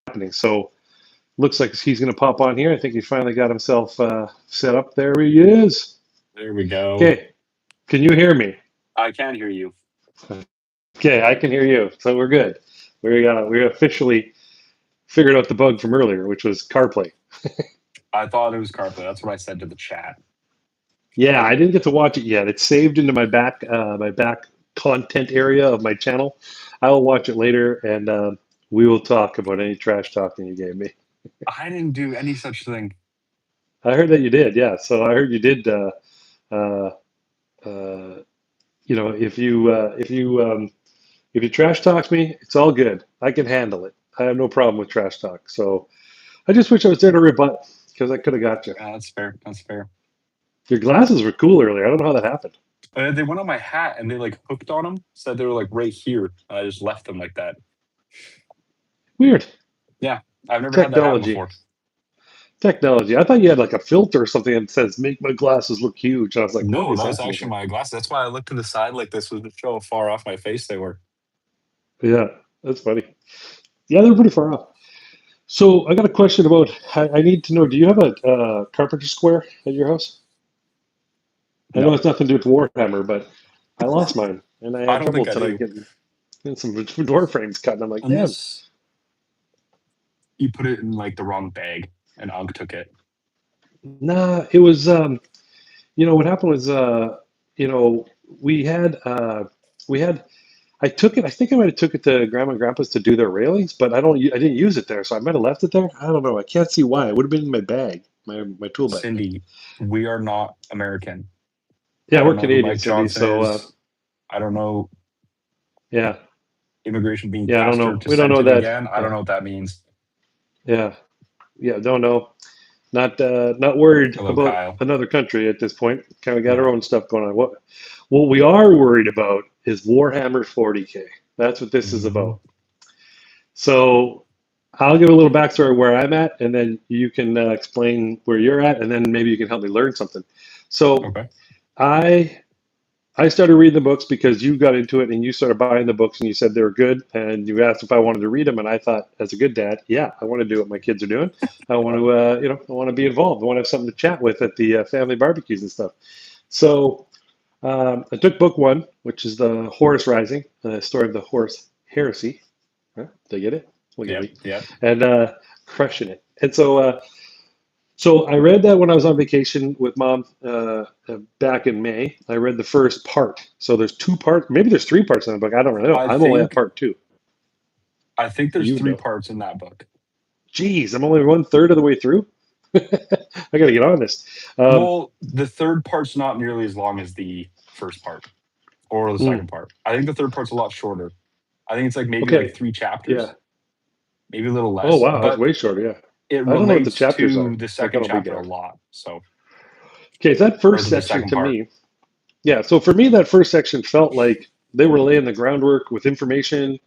happening. So looks like he's going to pop on here. I think he finally got himself set up. There he is. There we go. Okay, can you hear me? I can hear you. Okay, I can hear you. So we're good. We officially figured out the bug from earlier, which was CarPlay. I thought it was CarPlay. That's what I said to the chat. Yeah, I didn't get to watch it yet. It's saved into my back content area of my channel. I will watch it later, and we will talk about any trash talking you gave me. I didn't do any such thing. I heard that you did, yeah. So I heard you did. Uh, if you trash talk me, it's all good. I can handle it. I have no problem with trash talk. So I just wish I was there to rebut because I could have got you. That's fair. That's fair. Your glasses were cool earlier. I don't know how that happened. They went on my hat and they like hooked on them. Said they were like right here. I just left them like that. Weird. Yeah, I've never had that happen before. Technology. I thought you had like a filter or something that says "make my glasses look huge." I was like, no, that was actually my glasses. That's why I looked to the side like this was to show how far off my face they were. Yeah, that's funny. Yeah, they're pretty far off. So I got a question about. I need to know. Do you have a carpenter square at your house? I know it's nothing to do with Warhammer, but I lost mine and I had trouble tonight getting some door frames cut. And I'm like, unless you put it in like the wrong bag and Ugg took it. Nah, it was. What happened was, we had. I took it. I think I might have took it to Grandma and Grandpa's to do their railings, but I didn't use it there, so I might have left it there. I don't know. I can't see why. It would have been in my bag, my tool bag. Cindy, we are not American. Yeah, we're Canadian, Cindy. So I don't know. Yeah. Immigration being I don't know. We don't know that. Again. I don't know what that means. Yeah. Don't know. Not worried about Kyle. Another country at this point. Kind of got our own stuff going on. What we are worried about is Warhammer 40K. That's what this is about. So I'll give a little backstory where I'm at, and then you can explain where you're at, and then maybe you can help me learn something. So I started reading the books because you got into it and you started buying the books and you said they were good and you asked if I wanted to read them, and I thought, as a good dad, yeah, I want to do what my kids are doing. I want to, I want to be involved. I want to have something to chat with at the family barbecues and stuff. So I took book one, which is the Horus Rising, the story of the Horus Heresy. Huh? Did I get it? Yeah. And crushing it. And so I read that when I was on vacation with Mom back in May. I read the first part. So there's 2 parts. Maybe there's 3 parts in the book. I don't really know. I'm only at part 2. I think there's 3 parts in that book. Jeez, I'm only 1/3 of the way through. I got to get on this. Well, the 3rd part's not nearly as long as the first part or the second part. I think the 3rd part's a lot shorter. I think it's like maybe like 3 chapters. Yeah. Maybe a little less. Oh, wow. That's way shorter, yeah. It relates to the second chapter a lot. So, okay, that first section to me, yeah. So for me, that first section felt like they were laying the groundwork with information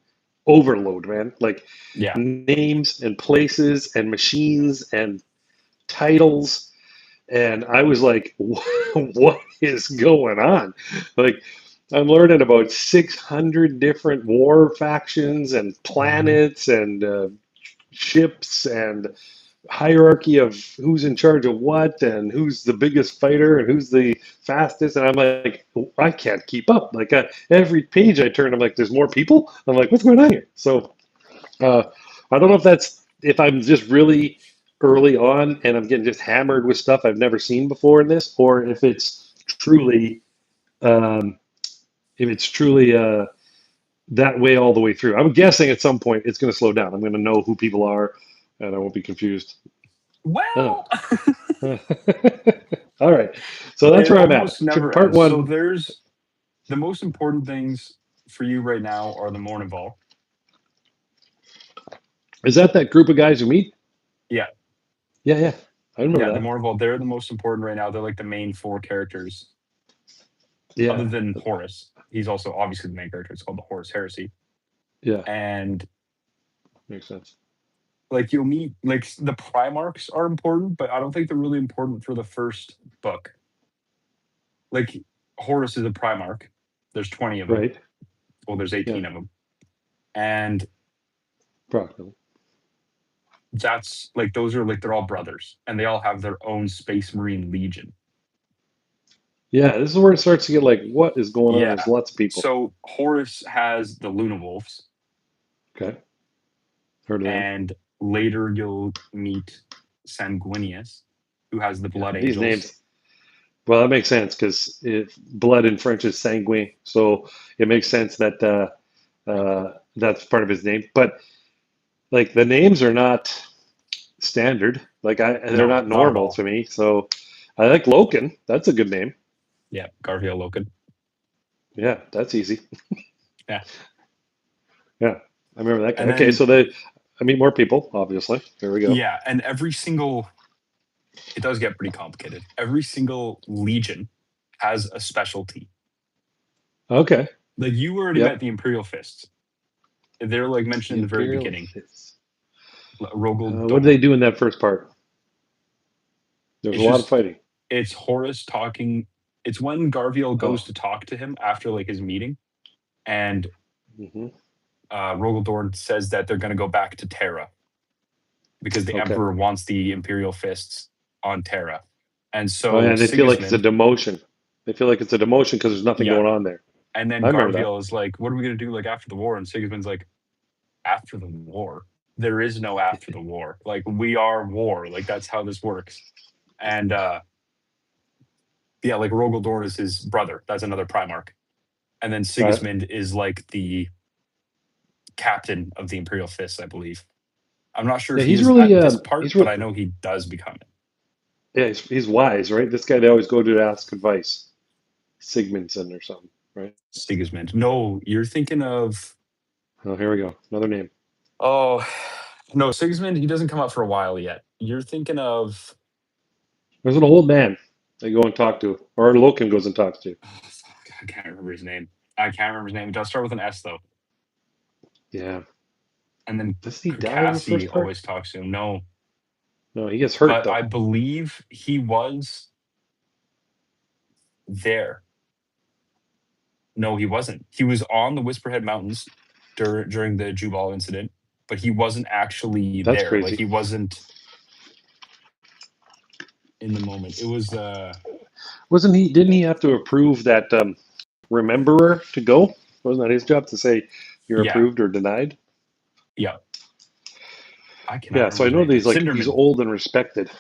overload, man. Like names and places and machines and titles, and I was like, what is going on? Like, I'm learning about 600 different war factions and planets and ships and hierarchy of who's in charge of what and who's the biggest fighter and who's the fastest, and I'm like, I can't keep up. Like every page I turn, I'm like, there's more people. I'm like, what's going on here? So I don't know if I'm just really early on and I'm getting just hammered with stuff I've never seen before in this, or if it's truly that way all the way through. I'm guessing at some point it's going to slow down. I'm going to know who people are, and I won't be confused. Well, all right. So that's where I'm at. Part 1. So there's the most important things for you right now are the Mournival. Is that group of guys who meet? Yeah. Yeah. I remember that. The Mournival, they're the most important right now. They're like the main 4 characters. Yeah. Other than Horus. He's also obviously the main character. It's called the Horus Heresy. Yeah. And makes sense. Like you'll meet, like the Primarchs are important, but I don't think they're really important for the first book. Like Horus is a Primarch. There's 20 of them. Right. Well, there's 18 of them. And probably. that's like those are like they're all brothers, and they all have their own Space Marine Legion. Yeah, this is where it starts to get like, what is going on? Yeah. There's lots of people. So Horus has the Luna Wolves. Okay. Heard of them. And later you'll meet Sanguinius, who has the Blood These Angels. names. Well, that makes sense because blood in French is sanguin, so it makes sense that that's part of his name. But like the names are not standard. Like they're not normal to me. So I like Loken. That's a good name. Yeah, Garfield Loken. Yeah, that's easy. Yeah. Yeah, I remember that guy. Okay, so I meet more people, obviously. There we go. Yeah, and it does get pretty complicated. Every single legion has a specialty. Okay. Like you already met the Imperial Fists. They're like mentioned in the very beginning. What did they do in that first part? There's a lot of fighting. It's Horus talking. It's when Garfield goes to talk to him after like his meeting, and Rogel Dorn says that they're going to go back to Terra because the Emperor wants the Imperial Fists on Terra, and so they feel like it's a demotion. They feel like it's a demotion because there's nothing going on there. And then Garfield is like, "What are we going to do like after the war?" And Sigismund's like, "After the war, there is no after the war. Like we are war. Like that's how this works." And like Rogel Dorn is his brother. That's another Primarch. And then Sigismund is like the captain of the Imperial Fists, I believe. I'm not sure if he's really at this part, but I know he does become it. Yeah, he's wise, right? This guy they always go to ask advice. Sigmundson or something, right? Sigismund. No, you're thinking of... Oh, here we go. Another name. Oh, no, Sigismund, he doesn't come up for a while yet. You're thinking of... There's an old man they go and talk to, or Loken goes and talks to. Oh, fuck, I can't remember his name. It does start with an S, though. Yeah. And then does he die in the first part? Always talks to him. No, he gets hurt. But though. I believe he was there. No, he wasn't. He was on the Whisperhead Mountains during the Jubal incident, but he wasn't actually there. Crazy. Like he wasn't in the moment. It was. Wasn't he? Didn't he have to approve that Rememberer to go? Wasn't that his job to say you're approved or denied? Yeah. So I know he's old and respected.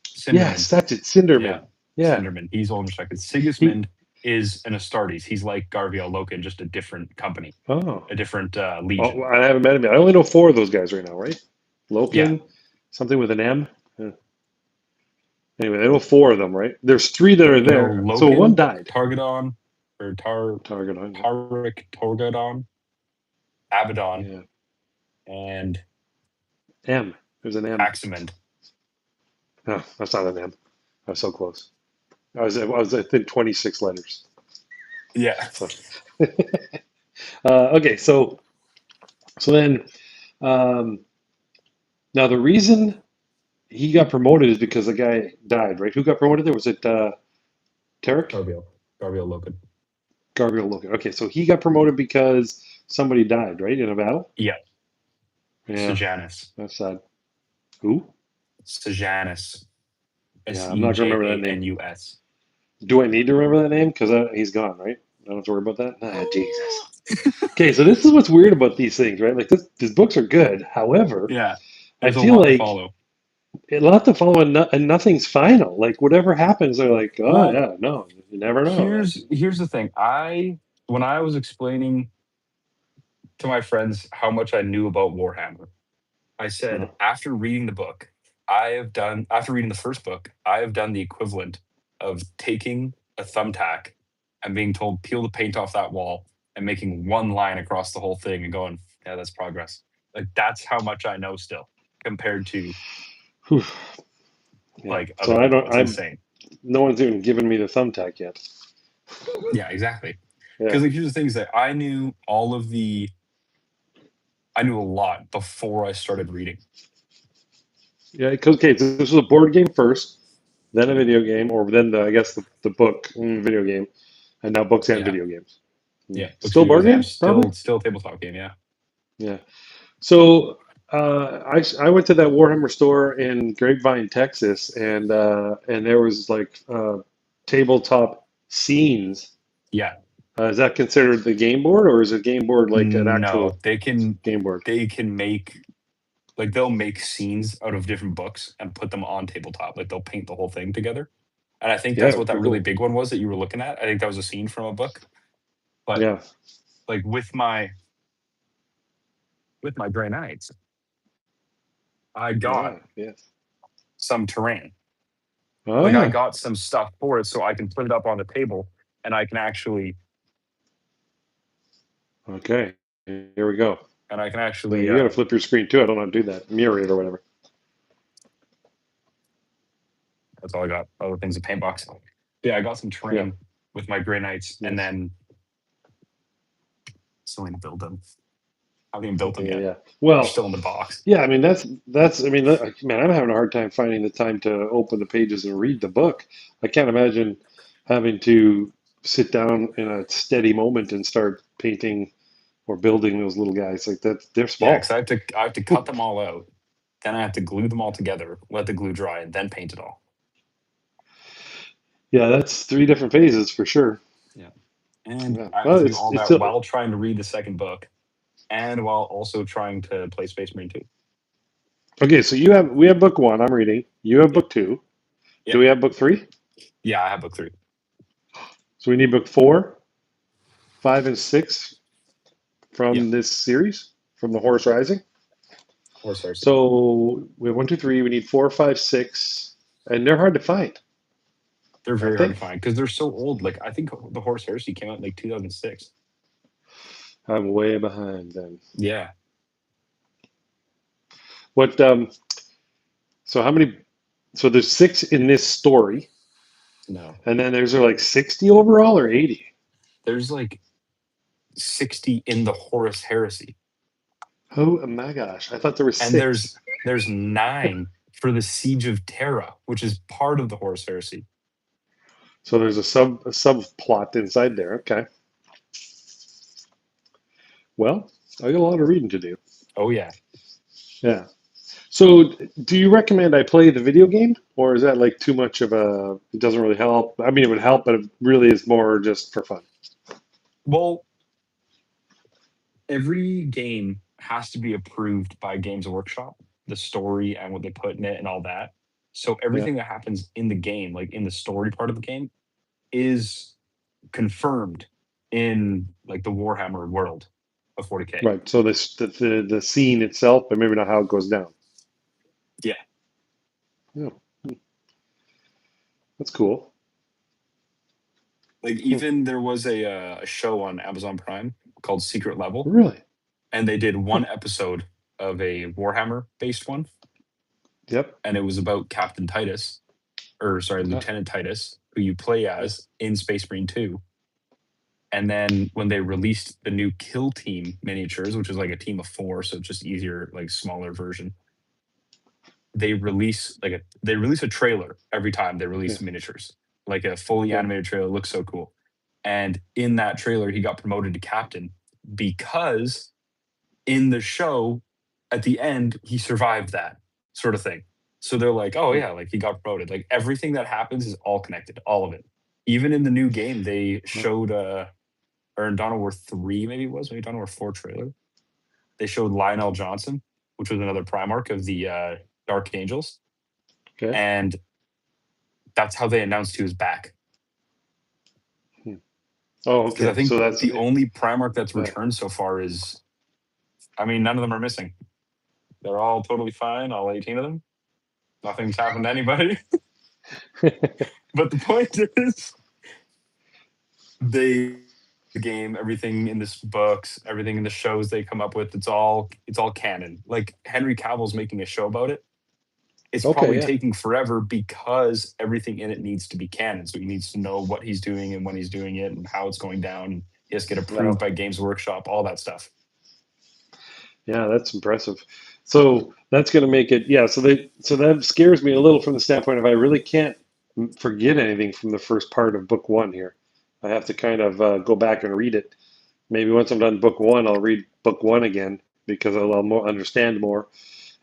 Cinderman. Yes, that's it. Cinderman. Yeah. Cinderman. He's old and respected. Sigismund is an Astartes. He's like Garviel Loken, just a different company. Oh. A different legion. Oh, I haven't met him yet. I only know 4 of those guys right now, right? Loken, something with an M. Yeah. Anyway, I know 4 of them, right? There's 3 that are there. Loken, so 1 died. Targadon, or Targadon. Tarik Torgadon, Abaddon, and M. There's an M. Aximand. No, that's not an M. I was so close. I was I think 26 letters. Yeah. So. Okay, so then now the reason he got promoted is because the guy died, right? Who got promoted there? Was it Tarek? Garviel Loken. Garviel Loken. Okay, so he got promoted because somebody died, right, in a battle? Yeah. Sejanus. That's sad. Who? Sejanus. Yeah, I'm not going to remember that name. S-E-J-A-N-U-S. Do I need to remember that name? Because he's gone, right? I don't have to worry about that? Ah, Jesus. Okay, so this is what's weird about these things, right? Like, these books are good. However, I feel like a lot to follow and nothing's final. Like, whatever happens, they're like, no, you never know. Here's the thing. When I was explaining to my friends how much I knew about Warhammer, I said, after reading the book, after reading the first book, I have done the equivalent of taking a thumbtack and being told, peel the paint off that wall and making 1 line across the whole thing and going, yeah, that's progress. Like, that's how much I know still compared to like, so I don't, it's insane. No one's even given me the thumbtack yet. Yeah, exactly. Because like, here's the thing is that I knew a lot before I started reading. Yeah, because this was a board game first, then a video game, or then the book video game, and now books and video games. Yeah, still board games, still tabletop game. Yeah. Yeah. So I went to that Warhammer store in Grapevine, Texas, and there was like tabletop scenes. Yeah. Is that considered the game board, or is a game board like an No, actual they can game board? make like they'll make scenes out of different books and put them on tabletop. Like they'll paint the whole thing together. And I think that's Yeah, what that pretty really cool. big one was that you were looking at. I think that was a scene from a book. But Yeah. like with my Grey Knights, I got Yes. some terrain. Oh Like I yeah. got some stuff for it so I can put it up on the table and I can actually Okay. Here we go. You got to flip your screen too. I don't know how to do that. Mirror it or whatever. That's all I got. Other things, a paint box. Yeah, I got some terrain with my Grey Knights, and then still need to build them. I haven't even built them yet. Yeah. Well, they're still in the box. Yeah, I mean that's. I mean, man, I'm having a hard time finding the time to open the pages and read the book. I can't imagine having to sit down in a steady moment and start painting or building those little guys like that. They're small. Yeah, because I have to cut them all out. Then I have to glue them all together, let the glue dry, and then paint it all. Yeah, that's 3 different phases for sure. Yeah, and I have to do all that still, while trying to read the second book, and while also trying to play Space Marine 2. Okay, so we have book 1. I'm reading. You have book 2. Do we have book 3? Yeah, I have book 3. So we need book 4, 5, and 6 from this series, from the Horus Rising. Horus Heresy. So we have 1, 2, 3. We need 4, 5, 6, and they're hard to find. They're very hard to find because they're so old. Like I think the Horus Heresy came out in like 2006. I'm way behind then. Yeah. What? So how many? So there's 6 in this story. No. And then there's like 60 overall or 80? There's like 60 in the Horus Heresy. Oh my gosh! I thought there was 6. And there's 9 for the Siege of Terra, which is part of the Horus Heresy. So there's a subplot inside there. Okay. Well, I got a lot of reading to do. Oh yeah. Yeah. So do you recommend I play the video game, or is that like too much of a? It doesn't really help. I mean, it would help, but it really is more just for fun. Well, every game has to be approved by Games Workshop, the story and what they put in it and all that. So everything that happens in the game, like in the story part of the game, is confirmed in like the Warhammer world of 40K. Right. So the scene itself, but maybe not how it goes down. Yeah. Yeah. That's cool. Like even there was a show on Amazon Prime called Secret Level. Really? And they did one episode of a Warhammer based one. Yep. And it was about Captain Titus, or sorry, Lieutenant Titus, who you play as in Space Marine 2. And then when they released the new Kill Team miniatures, which is like a team of 4, so just easier, like smaller version, they release a trailer every time they release miniatures, like a fully animated trailer. It looks so cool. And in that trailer, he got promoted to captain because in the show, at the end, he survived that sort of thing. So they're like, oh yeah, like he got promoted. Like everything that happens is all connected, all of it. Even in the new game, they showed or in Dawn of War 3, maybe it was, maybe Dawn of War 4 trailer, they showed Lionel Johnson, which was another Primarch of the Dark Angels. Okay. And that's how they announced he was back. Oh, okay. I think so that's the only Primarch that's returned so far is, I mean, none of them are missing. They're all totally fine, all 18 of them. Nothing's happened to anybody. But the point is, the game, everything in this books, everything in the shows they come up with, it's all canon. Like Henry Cavill's making a show about it. It's probably taking forever because everything in it needs to be canon. So he needs to know what he's doing and when he's doing it and how it's going down. He has to get approved by Games Workshop, all that stuff. Yeah, that's impressive. So that's going to make it, so that scares me a little from the standpoint of I really can't forget anything from the first part of book 1 here. I have to kind of go back and read it. Maybe once I'm done book 1, I'll read book 1 again because I'll understand more,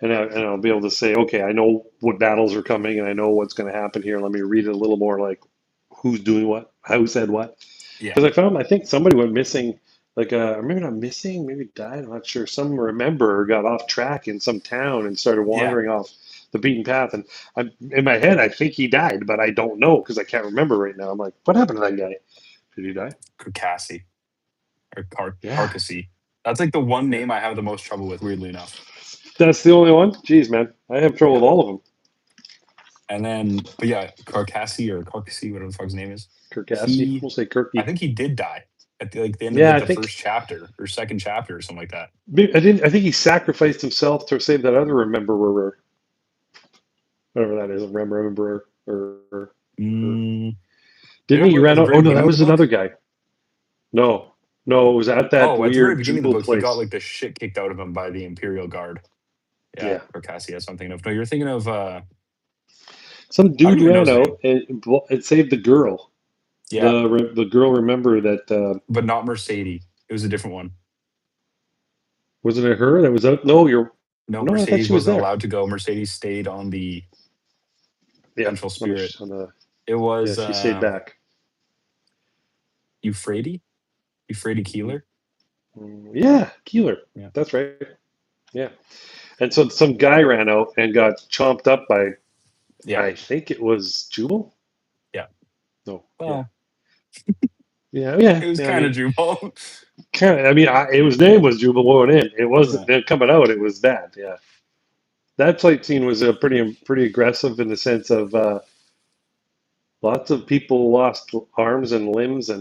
and I'll be able to say, okay, I know what battles are coming, and I know what's going to happen here. Let me read it a little more, like who's doing what, who said what. Yeah. Because I think somebody went missing, like maybe not missing, maybe died. I'm not sure. Some remember got off track in some town and started wandering off the beaten path. And in my head, I think he died, but I don't know because I can't remember right now. I'm like, what happened to that guy? Did he die? Carcassy or Yeah. Carcassy. That's like the one name I have the most trouble with, weirdly enough. That's the only one? Jeez, man. I have trouble with all of them. And then, but yeah, Carcassy or Carcassy, whatever the fuck his name is. Carcassy. We'll say Kirky. I think he did die at the end of the first chapter or second chapter or something like that. I think he sacrificed himself to save that other rememberer. Whatever that is, a rememberer. Didn't he run out? Oh no, that was another guy. No, it was at that weird at the very beginning of the book, place. He got like the shit kicked out of him by the Imperial Guard. Yeah. Carcassy has something of. No, you're thinking of some dude ran out and saved the girl. Yeah, the girl. Remember that? But not Mercedes. It was a different one. Wasn't it her that was out? No, Mercedes wasn't allowed to go. Mercedes stayed on the Vengeful Spirit. It was. She stayed back. Euphrates Keeler. Yeah, Keeler. Yeah. That's right. Yeah. And so some guy ran out and got chomped up by, I think it was Jubal? Yeah. No. Well, yeah. It was kind of Jubal. His name was Jubal going in. It wasn't coming out. It was bad. Yeah. That fight scene was pretty aggressive in the sense of lots of people lost arms and limbs and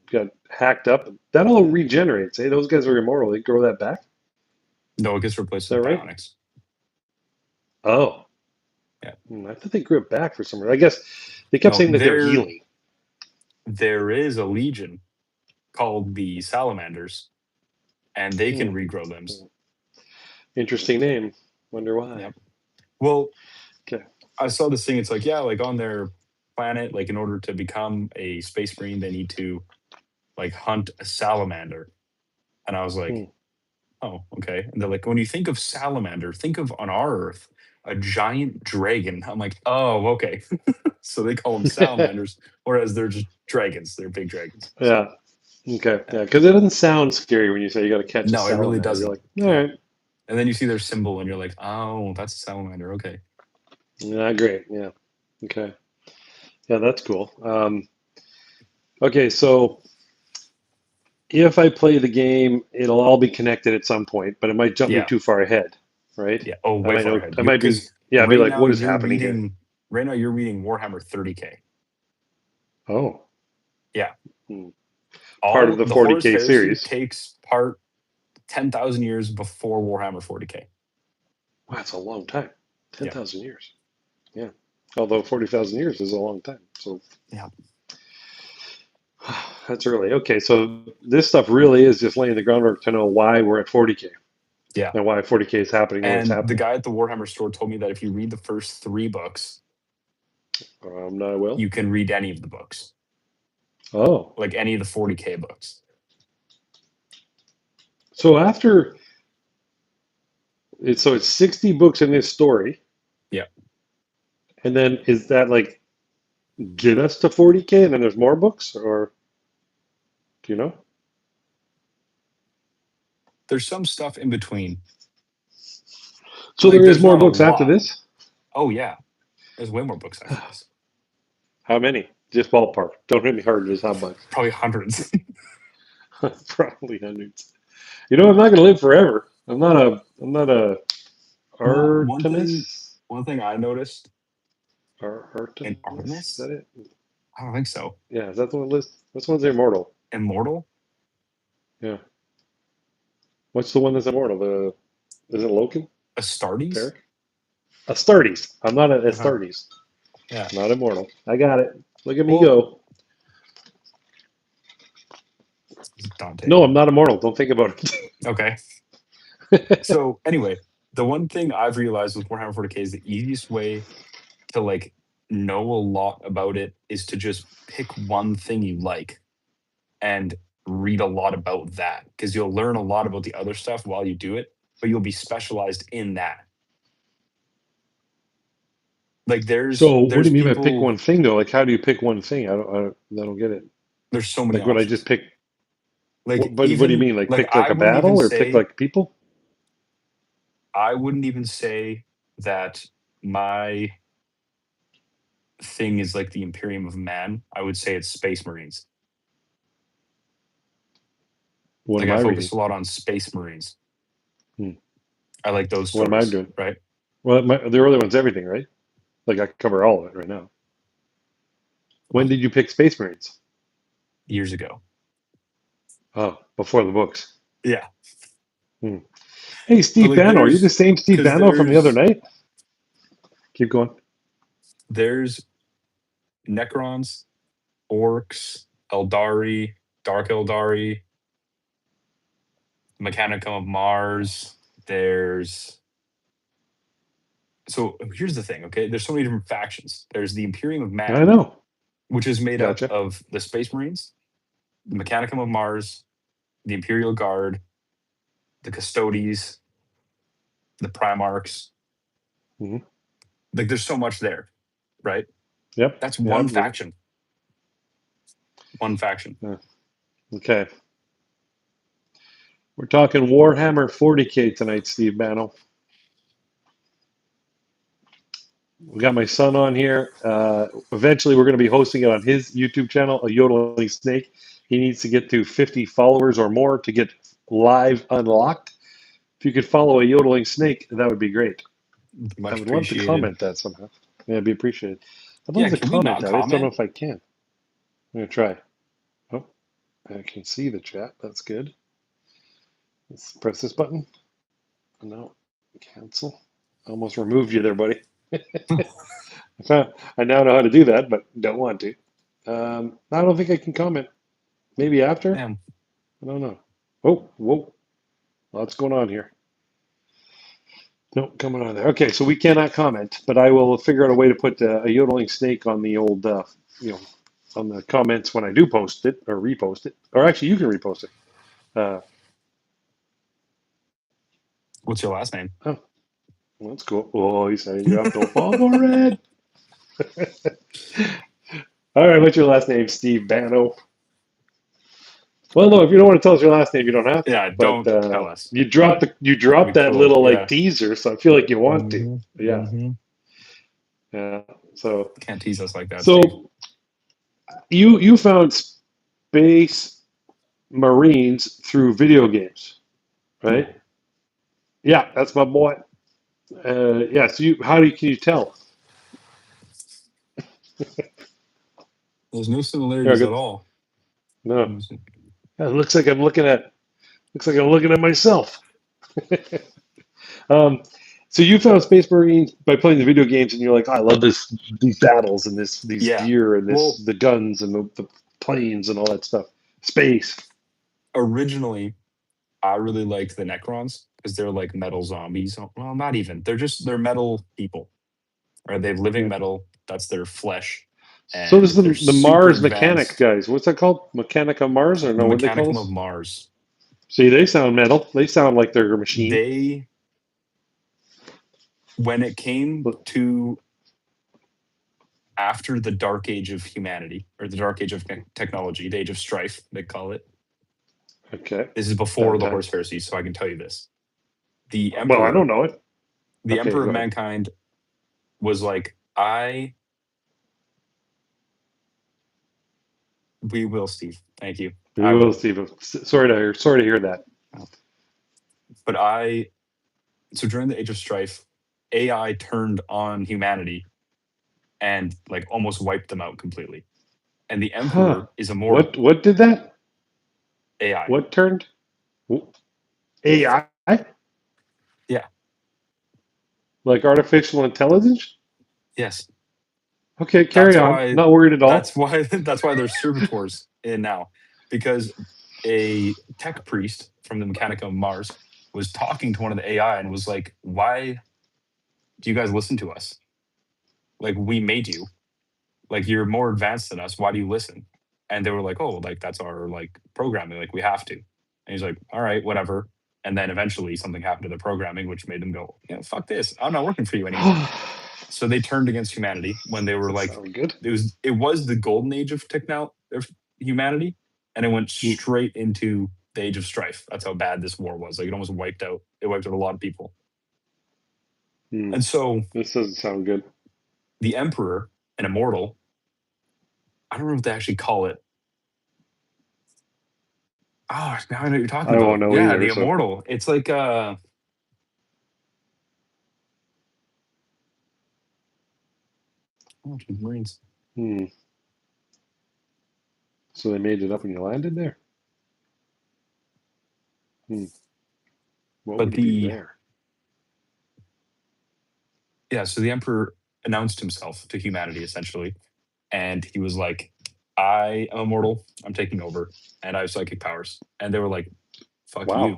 got hacked up. That all regenerates. Hey, those guys are immortal. They grow that back? No, it gets replaced with bionics. Oh. Yeah. I thought they grew it back for some reason. I guess they kept saying that they're healing. There is a legion called the Salamanders, and they can regrow limbs. Interesting name. Wonder why. Yep. Well, I saw this thing. It's like, like on their planet, like in order to become a space marine, they need to like hunt a salamander. And I was like, oh, okay. And they're like, when you think of salamander, think of on our Earth a giant dragon. I'm like, oh, okay. So they call them salamanders, whereas they're just dragons. They're big dragons. Yeah. Okay. Yeah, because it doesn't sound scary when you say you got to catch a salamander. No, it really doesn't. You're like, all right. And then you see their symbol, and you're like, oh, that's a salamander. Okay. Yeah, great. Yeah. Okay. Yeah, that's cool. Okay, so if I play the game, it'll all be connected at some point, but it might jump me too far ahead, right? Yeah. Oh, way far ahead. I might be. Yeah, I'd be like, what is happening here? Right now, you're reading Warhammer 30K. Oh. Yeah. Part of the 40K series takes part 10,000 years before Warhammer 40K. Wow, that's a long time. 10,000 years. Yeah. Although 40,000 years is a long time. So yeah. That's early. Okay, so this stuff really is just laying the groundwork to know why we're at 40K. Yeah. And why 40K is happening. And the guy at the Warhammer store told me that if you read the first 3 books, I will. You can read any of the books. Oh. Like any of the 40K books. So it's 60 books in this story. Yeah. And then is that like get us to 40K and then there's more books, or do you know? There's some stuff in between. So there is more books after this? Oh yeah. There's way more books after this. How many? Just ballpark. Don't hit me hard. Just how much? Probably hundreds. Probably hundreds. You know, I'm not going to live forever. I'm not a Artemis. One thing I noticed. Artemis? Is that it? I don't think so. Yeah, is that the one list? Which one's immortal? Immortal? Yeah. What's the one that's immortal? Is it Loken? Astartes? Astartes. I'm not an Astartes. Yeah. Not immortal. I got it. Look at me go. Dante. No, I'm not immortal. Don't think about it. Okay. So anyway, the one thing I've realized with Warhammer 40K is the easiest way to like know a lot about it is to just pick one thing you like. And read a lot about that, because you'll learn a lot about the other stuff while you do it, but you'll be specialized in that. Like So what do you mean by pick people, one thing though? Like how do you pick one thing? I don't get it. there's so many Like what I options. just pick. Like But what do you mean? Like pick like I a wouldn't even battle or pick say, like people? I wouldn't even say that my thing is like the Imperium of Man. I would say it's Space Marines. What Like am I I focus reading? a lot on Space Marines. Hmm. I like those What am I stories, doing? right? Well, the early one's everything, right? Like I cover all of it right now. When did you pick Space Marines? Years ago. Oh, before the books. Yeah. Hmm. Hey, Steve Like Bano, are you the same Steve Bano from the other night? Keep going. There's Necrons, Orcs, Eldari, Dark Eldari, Mechanicum of Mars. So here's the thing, okay? There's so many different factions. There's the Imperium of Man, I know. which is made up Gotcha. of the Space Marines, the Mechanicum of Mars, the Imperial Guard, the Custodes, the Primarchs. Mm-hmm. Like there's so much there, right? Yep. That's one faction. One faction. Okay. We're talking Warhammer 40K tonight, Steve Bano. We got my son on here. Eventually, we're going to be hosting it on his YouTube channel, AYodelingSnake. He needs to get to 50 followers or more to get live unlocked. If you could follow AYodelingSnake, that would be great. Much I would love to appreciated. comment that somehow. Yeah, it'd be appreciated. I'd love Yeah, to can we comment not that. I just don't know comment? if I can. I'm going to try. Oh, I can see the chat. That's good. Let's press this button. No, cancel. Almost removed you there, buddy. I now know how to do that, but don't want to. I don't think I can comment. Maybe after? Damn. I don't know. Oh, whoa. Lots going on here. Nope, coming on there. Okay, so we cannot comment, but I will figure out a way to put AYodelingSnake on the old, on the comments when I do post it or repost it. Or actually, you can repost it. What's your last name? Oh, well, that's cool. Oh, he's saying you have to follow Red. All right, what's your last name, Steve Bano? Well, no, if you don't want to tell us your last name, you don't have to. Yeah, But don't tell us. you dropped that Cool. little Yeah. like teaser, so I feel like you want to. Yeah. Mm-hmm. Yeah. So Can't tease us like that. So Steve. you found Space Marines through video games, right? Yeah, that's my boy. Yeah. So can you tell? There's no similarities at all. No. Yeah, it looks like I'm looking at myself. So you found Space Marines by playing the video games, and you're like, oh, I love these battles and these gear and the guns and the planes and all that stuff. Space. Originally, I really liked the Necrons because they're like metal zombies. Well, not even. They're metal people. Right? They have living metal. That's their flesh. And so does the Mars mechanic guys. What's that called? Mechanic of Mars, or no? What they call Mechanicum of Mars. See, they sound metal. They sound like they're a machine. When it came to after the Dark Age of humanity, or the Dark Age of technology, the Age of Strife, they call it. Okay. This is before the Horus Heresy, so I can tell you this. The Emperor. Well, I don't know it. The Emperor of Mankind was like, we will, Steve. Thank you. We will, Steve. Sorry to hear that. But so during the Age of Strife, AI turned on humanity and like almost wiped them out completely. And the Emperor is immortal. What did that? AI. What turned? AI? Yeah. Like artificial intelligence? Yes. Okay, carry on. Not worried at all. That's why there's servitors in now. Because a tech priest from the Mechanicum of Mars was talking to one of the AI and was like, why do you guys listen to us? Like, we made you. Like, you're more advanced than us. Why do you listen? And they were like, oh, like that's our like programming, like we have to. And he's like, all right, whatever. And then eventually something happened to the programming, which made them go, fuck this, I'm not working for you anymore. So they turned against humanity when they were like, good. It was the golden age of humanity, and it went straight into the age of strife. That's how bad this war was. Like it almost wiped out a lot of people. And so this doesn't sound good. The Emperor, an immortal, I don't know what they actually call it. Oh, now I know what you're talking about. I don't know either, the immortal. It's like Marines. So they made it up when you landed there? What but would be there? Yeah, so the Emperor announced himself to humanity, essentially. And he was like, I am immortal, I'm taking over, and I have psychic powers. And they were like, fuck you.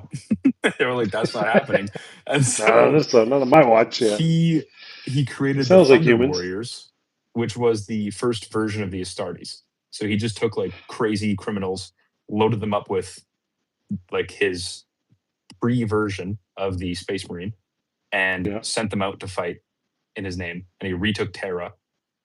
They were like, that's not happening. And so that's not on my watch. Yeah. He created the Thunder Warriors, which was the first version of the Astartes. So he just took like crazy criminals, loaded them up with like his pre-version of the Space Marine, and sent them out to fight in his name. And he retook Terra,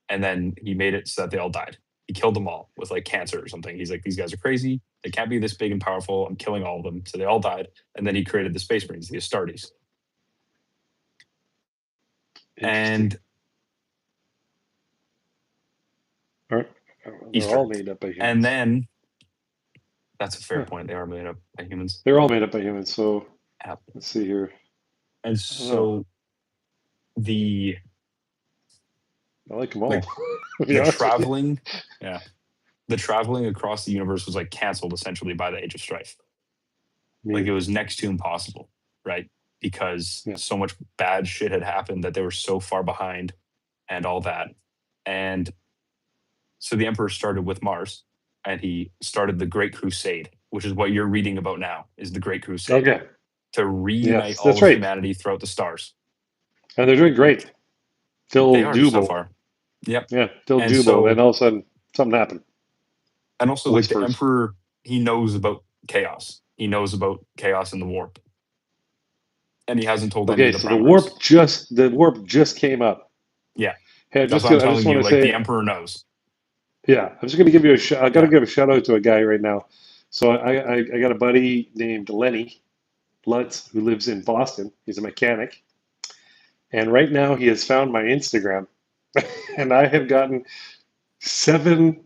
and then he made it so that they all died. He killed them all with like cancer or something. He's like, these guys are crazy. They can't be this big and powerful. I'm killing all of them. So they all died. And then he created the Space Marines, the Astartes. And they're all made up by humans. And then that's a fair point. They are made up by humans. They're all made up by humans. So let's see here. And so I like them all. Like, the traveling across the universe was like canceled essentially by the Age of Strife. Like it was next to impossible, right? Because so much bad shit had happened that they were so far behind and all that. And so the Emperor started with Mars, and he started the Great Crusade, which is what you're reading about now, is the Great Crusade. Okay. To reunite all of humanity throughout the stars. And they're doing great. Till Dubo. So far. Yep. Yeah, till Dubo, and all of a sudden something happened. And also, like, the Emperor, he knows about chaos. He knows about chaos in the warp. And he hasn't told any of the Primarchs. The warp just came up. Yeah. Hey, I just want to say, the Emperor knows. Yeah, I'm just going to give you I got to give a shout out to a guy right now. So I got a buddy named Lenny Lutz who lives in Boston. He's a mechanic. And right now he has found my Instagram. And I have gotten 7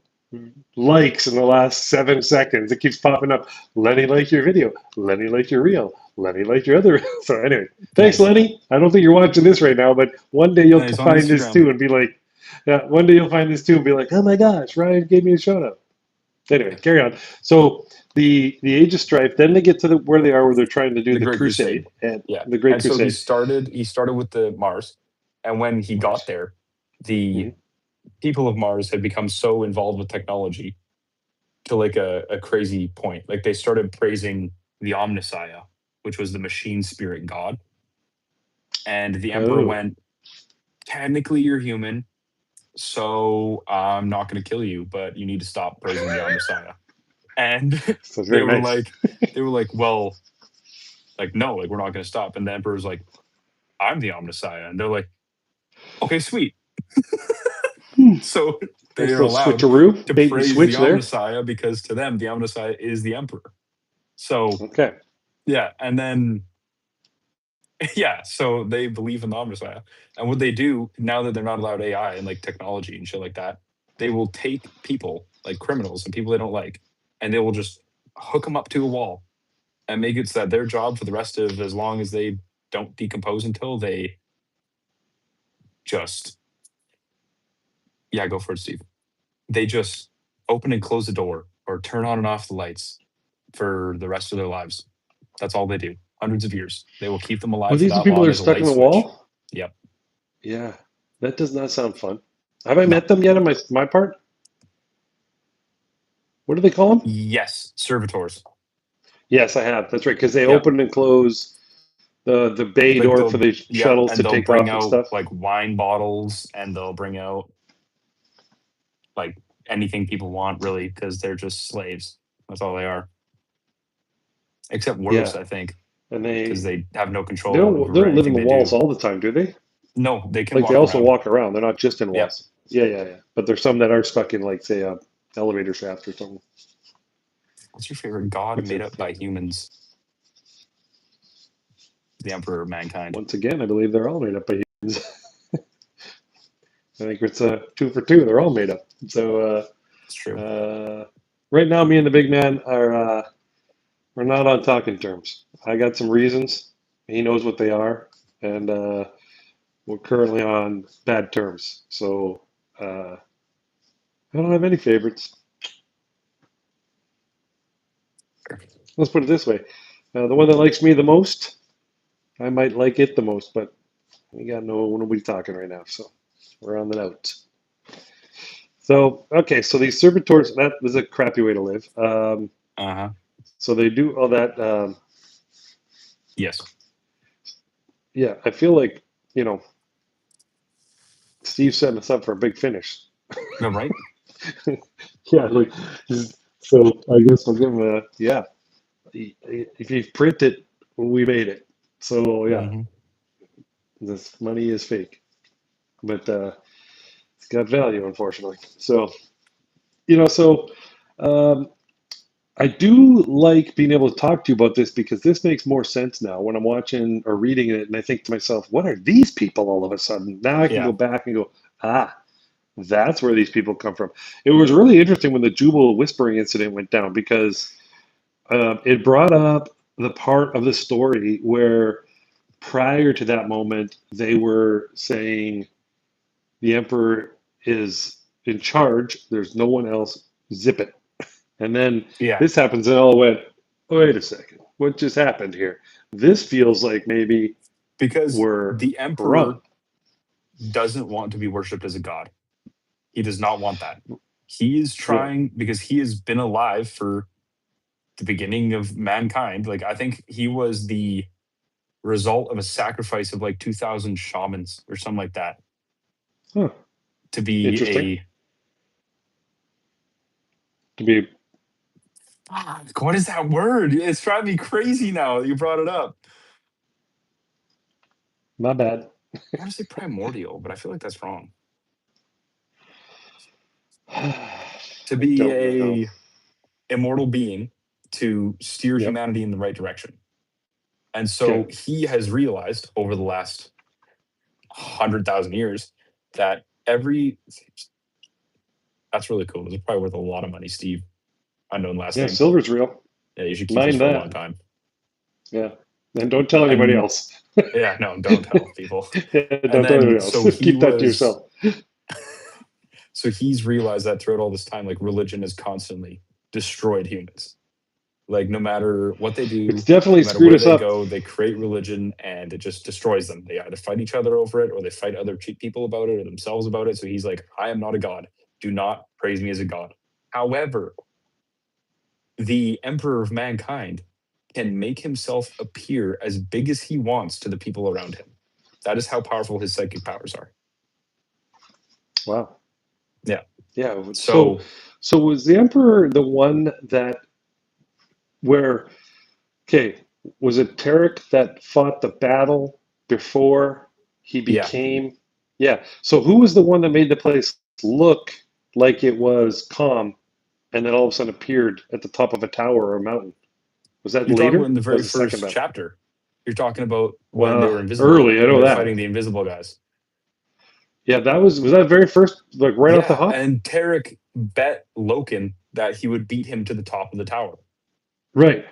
likes in the last 7 seconds. It keeps popping up. Lenny liked your video. Lenny liked your reel. Lenny liked your other. So anyway, thanks, Lenny. I don't think you're watching this right now, but one day you'll find this too and be like, one day you'll find this too and be like, oh my gosh, Ryan gave me a shout out. Anyway, carry on. So the Age of Strife, then they get to where they are, where they're trying to do the Crusade. And the Great Crusade. So he started with the Mars, and when he got there, the people of Mars had become so involved with technology to like a crazy point. Like they started praising the Omnissiah, which was the machine spirit god. And the Emperor went, technically you're human, so I'm not going to kill you, but you need to stop praising the Omnissiah. And they were like, well, like, no, like we're not going to stop. And the Emperor's like, I'm the Omnissiah. And they're like, okay, sweet. So they are allowed to praise the Omnissiah because to them, the Omnissiah is the Emperor. So, yeah. And then, so they believe in the Omnissiah. And what they do, now that they're not allowed AI and like technology and shit like that, they will take people, like criminals and people they don't like, and they will just hook them up to a wall and make it so that their job for the rest of, as long as they don't decompose until they just... Yeah, go for it, Steve. They just open and close the door or turn on and off the lights for the rest of their lives. That's all they do. Hundreds of years. They will keep them alive. Well, these people are stuck in the wall? Yep. Yeah, that does not sound fun. Have I met them yet on my part? What do they call them? Yes, servitors. Yes, I have. That's right, because they open and close the bay door for the shuttles to take off and stuff. Like wine bottles, and they'll bring out like anything people want, really, because they're just slaves. That's all they are. Except worse, I think. And because they have no control. They don't live in the walls all the time, do they? No, they can. Like walk they also around. walk around. They're not just in walls. Yeah. But there's some that are stuck in, like, say, a elevator shaft or something. What's your favorite god made up by humans? The Emperor of Mankind. Once again, I believe they're all made up by humans. I think it's 2 for 2. They're all made up. So it's true. Right now, me and the big man are we're not on talking terms. I got some reasons. He knows what they are, and we're currently on bad terms. So I don't have any favorites. Let's put it this way. The one that likes me the most, I might like it the most, but we got nobody talking right now, so we're on the out. So, okay, so these servitors, that is a crappy way to live. So they do all that. Yes. Yeah, I feel like, Steve's setting us up for a big finish. No, right? Yeah, like, so I guess I'll give him a, yeah. If you print it, we made it. So, yeah, this money is fake. But it's got value, unfortunately. So, I do like being able to talk to you about this because this makes more sense now when I'm watching or reading it, and I think to myself, what are these people all of a sudden? Now I can go back and go, that's where these people come from. It was really interesting when the Jubal whispering incident went down because it brought up the part of the story where prior to that moment, they were saying the Emperor is in charge. There's no one else. Zip it. And then this happens, and all went, wait a second. What just happened here? This feels like maybe because the Emperor doesn't want to be worshipped as a god. He does not want that. He is trying because he has been alive for the beginning of mankind. Like, I think he was the result of a sacrifice of like 2,000 shamans or something like that. Huh. To be what is that word? It's driving me crazy now that you brought it up. My bad. I want to say primordial, but I feel like that's wrong. To be a immortal being to steer humanity in the right direction. And so he has realized over the last 100,000 years that that's really cool. It's probably worth a lot of money, Steve. Unknown last name. Yeah, silver's real. Yeah, you should keep this for a long time. Yeah. And don't tell anybody else. Yeah, no, don't tell people. Don't tell anybody else. So keep that to yourself. So he's realized that throughout all this time, like, religion has constantly destroyed humans. Like, no matter what they do, it's definitely no matter screwed where us they up. go, they create religion and it just destroys them. They either fight each other over it, or they fight other people about it, or themselves about it. So he's like, I am not a god. Do not praise me as a god. However, the Emperor of Mankind can make himself appear as big as he wants to the people around him. That is how powerful his psychic powers are. Wow. Yeah. Yeah. So was the Emperor the one that was it Tarek that fought the battle before he became? Yeah. So who was the one that made the place look like it was calm and then all of a sudden appeared at the top of a tower or a mountain? Was that You're later? talking about in the very first chapter. You're talking about when they were invisible. Early, I know that. Fighting the invisible guys. Yeah, was that very first, like right off the hop? And Tarek bet Loken that he would beat him to the top of the tower. Right.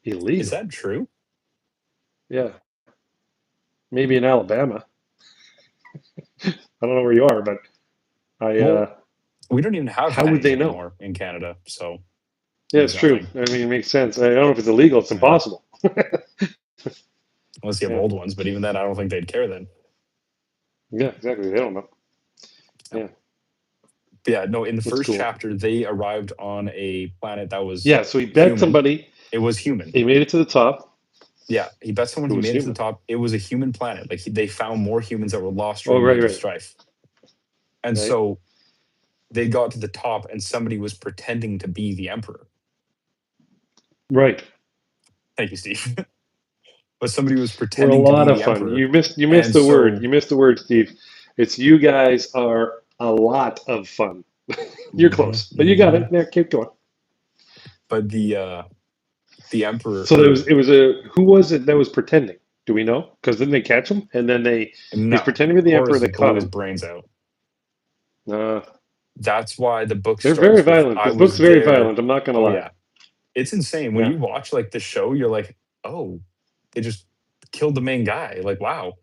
Illegal. Is that true? Yeah. Maybe in Alabama. I don't know where you are, but we don't even have how would they know anymore in Canada, so yeah, it's true. I mean, it makes sense. I don't know if it's illegal, it's impossible. Unless you have old ones, but even then I don't think they'd care then. Yeah, exactly. They don't know. Yeah. But yeah, no, in the first chapter they arrived on a planet that was so he bet somebody. It was human. He made it to the top. Yeah, he bet someone Who he was made it to the human. top. It was a human planet. Like they found more humans that were lost Oh, during right, the Age of right. Strife. And Right. so they got to the top and somebody was pretending to be the emperor. Right. Thank you, Steve. But somebody was We're a pretending to be lot the of fun. emperor. You missed And the word. so You missed the word, Steve. It's you guys are a lot of fun. You're close, but you got it. Yeah, keep going. But the emperor. So it was a who was it that was pretending? Do we know? Because then they catch him, and then he's pretending to be the emperor. Horus They blew caught his him. brains out. Uh, That's why the book they're very starts with violent. I This book's was very there. violent. I'm not gonna Oh lie. yeah, it's insane when Yeah. you watch like the show. You're like, oh, they just killed the main guy. Like, wow,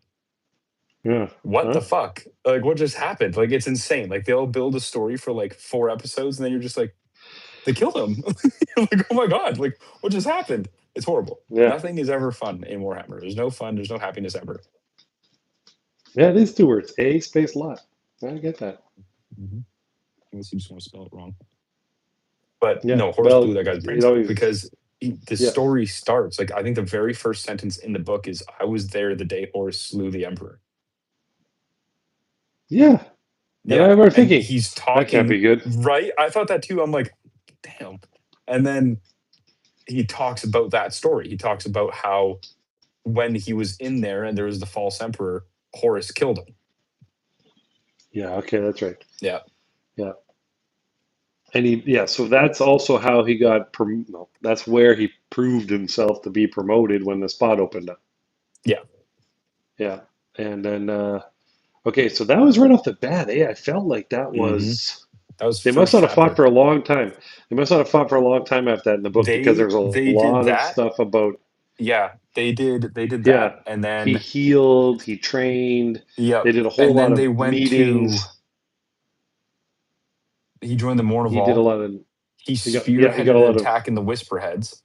Yeah. what the fuck? Like, what just happened? Like, it's insane. Like, they'll build a story for like 4 episodes, and then you're just like, they killed him. You're like, oh my god, like, what just happened? It's horrible. Yeah. Nothing is ever fun in Warhammer. There's no fun. There's no happiness ever. Yeah, it is 2 words. A space lot. I get that. Unless you just want to spell it wrong. But Yeah. no, Horus blew that guy's brains out always, because the story starts. Like, I think the very first sentence in the book is, I was there the day Horus slew the emperor. Yeah. And I remember thinking, he's talking. That can't be good. Right? I thought that too. I'm like, damn. And then he talks about that story. He talks about how when he was in there and there was the false emperor, Horus killed him. Yeah, okay, that's right. Yeah. Yeah. And so that's also how he got, that's where he proved himself to be promoted when the spot opened up. Yeah. Yeah. And then, okay, so that was right off the bat. I felt like that was, they must not have fought for a long time. They must not have fought for a long time after that in the book because there's a lot of stuff about. Yeah, they did that. Yeah. And then he healed, he trained. Yeah. They did a whole lot of meetings. He joined the Mournival. He did a lot of. He spearheaded an attack in the Whisperheads.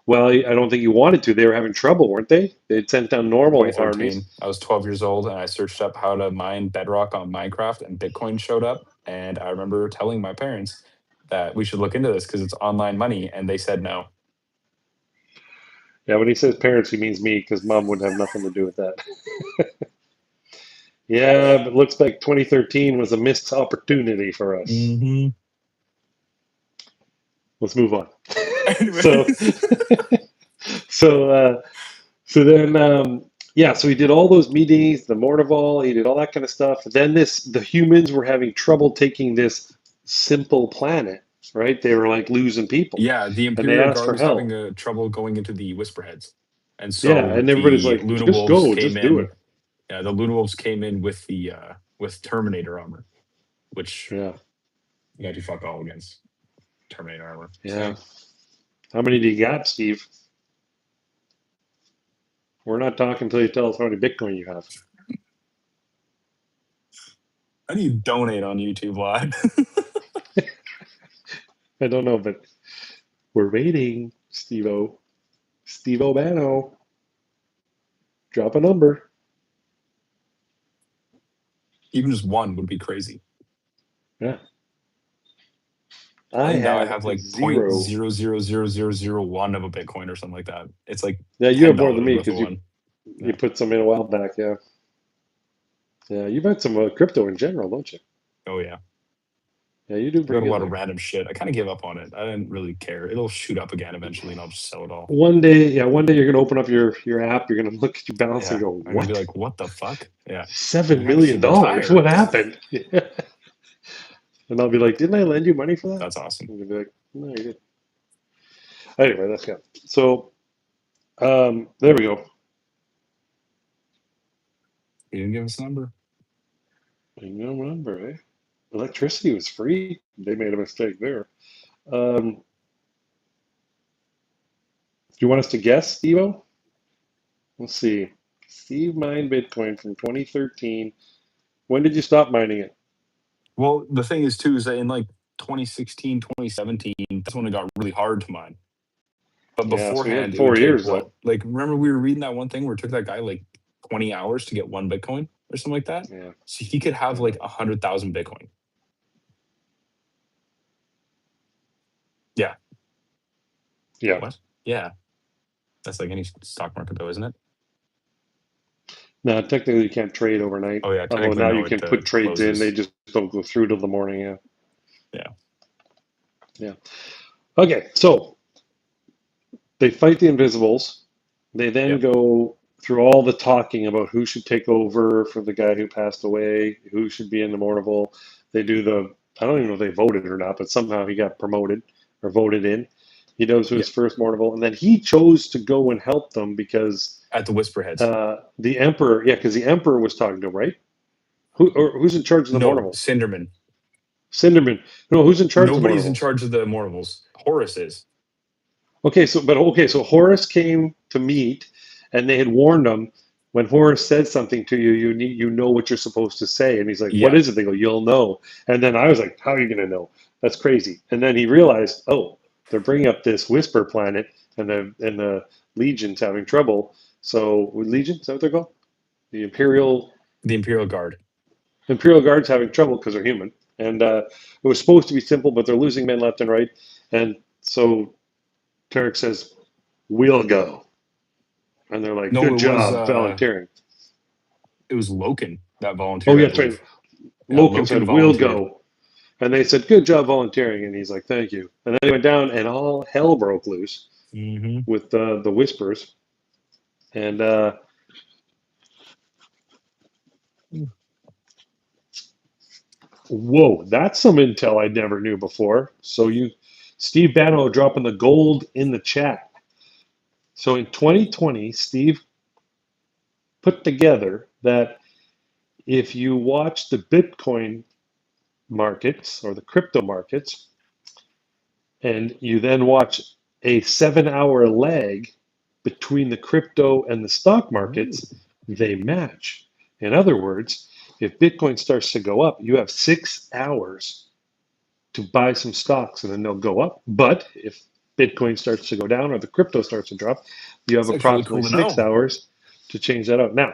Well, I don't think he wanted to. They were having trouble, weren't they? They'd sent down normal armies. I was 12 years old, and I searched up how to mine Bedrock on Minecraft, and Bitcoin showed up. And I remember telling my parents that we should look into this because it's online money, and they said no. Yeah, when he says parents, he means me because mom would have nothing to do with that. Yeah, but it looks like 2013 was a missed opportunity for us. Let's move on. So then, so he did all those meetings, the Mournival, he did all that kind of stuff. Then the humans were having trouble taking this simple planet, right? They were like losing people. Yeah, the Imperial Guard was having trouble going into the Whisperheads. And so and everybody's like, Luna just Wolves go, just do it. Yeah, the Luna Wolves came in with the with Terminator armor, which you got to fuck all against Terminator armor. Yeah. How many do you got, Steve? We're not talking until you tell us how many Bitcoin you have. How do you donate on YouTube Live? I don't know, but we're waiting, Steve-O. Steve-O Bano. Drop a number. Even just one would be crazy. Yeah. I have like 0.0000001 of a Bitcoin or something like that. It's like you have more than me because you put some in a while back. Yeah, you've had some crypto in general, don't you? Oh yeah. Yeah, you do. Got a lot of random shit. I kind of gave up on it. I didn't really care. It'll shoot up again eventually, and I'll just sell it all. One day you're gonna open up your app. You're gonna look at your balance and go, "What?" I'm gonna be like, "What the fuck?" Yeah, $7 million. What happened? And I'll be like, "Didn't I lend you money for that?" That's awesome. And you'll be like, "No, you did." Anyway, that's good. So, there we go. You didn't give us a number. I don't remember, eh? Electricity was free. They made a mistake there. Do you want us to guess, Steve-O? Let's see. Steve mined Bitcoin from 2013. When did you stop mining it? Well, the thing is, too, is that in like 2016, 2017, that's when it got really hard to mine. But beforehand, so 4 years, though. Like, remember we were reading that one thing where it took that guy like 20 hours to get 1 Bitcoin or something like that? Yeah. So he could have like 100,000 Bitcoin. Yeah. Yeah. What? Yeah. That's like any stock market, though, isn't it? No, technically you can't trade overnight. Oh yeah, Although technically now no. you can It put trades in, closes. they just don't go through till the morning. Yeah. Yeah. Yeah. Okay, so they fight the Invisibles. They then go through all the talking about who should take over for the guy who passed away, who should be in the Mournival. They do the, I don't even know if they voted or not, but somehow he got promoted or voted in. He goes to his first Mournival, and then he chose to go and help them because at the Whisperheads, the Emperor, because the Emperor was talking to him, right? Who's in charge of the Mournival? Cinderman. Cinderman. No, who's in charge of the Nobody's in Mournivals? charge of the Mournivals. Horus is. Okay, so Horus came to meet, and they had warned him when Horus says something to you, you know what you're supposed to say, and he's like, "What is it?" They go, "You'll know." And then I was like, "How are you going to know? That's crazy." And then he realized, oh, they're bringing up this Whisper planet, and the Legion's having trouble. So Legion, is that what they're called? The Imperial Guard. Imperial Guard's having trouble because they're human, and it was supposed to be simple, but they're losing men left and right, and so Tarek says, "We'll go." And they're like, "Good job volunteering." It was Loken that volunteered. Oh, yeah, that's right. Loken said, "We'll go." And they said, "Good job volunteering." And he's like, "Thank you." And then they went down, and all hell broke loose with the Whispers. And whoa, that's some intel I never knew before. So Steve Banno dropping the gold in the chat. So in 2020, Steve put together that if you watch the Bitcoin markets or the crypto markets, and you then watch a 7-hour lag between the crypto and the stock markets, they match. In other words, if Bitcoin starts to go up, you have 6 hours to buy some stocks and then they'll go up. But if Bitcoin starts to go down or the crypto starts to drop, you have approximately 6 hours to change that out. Now,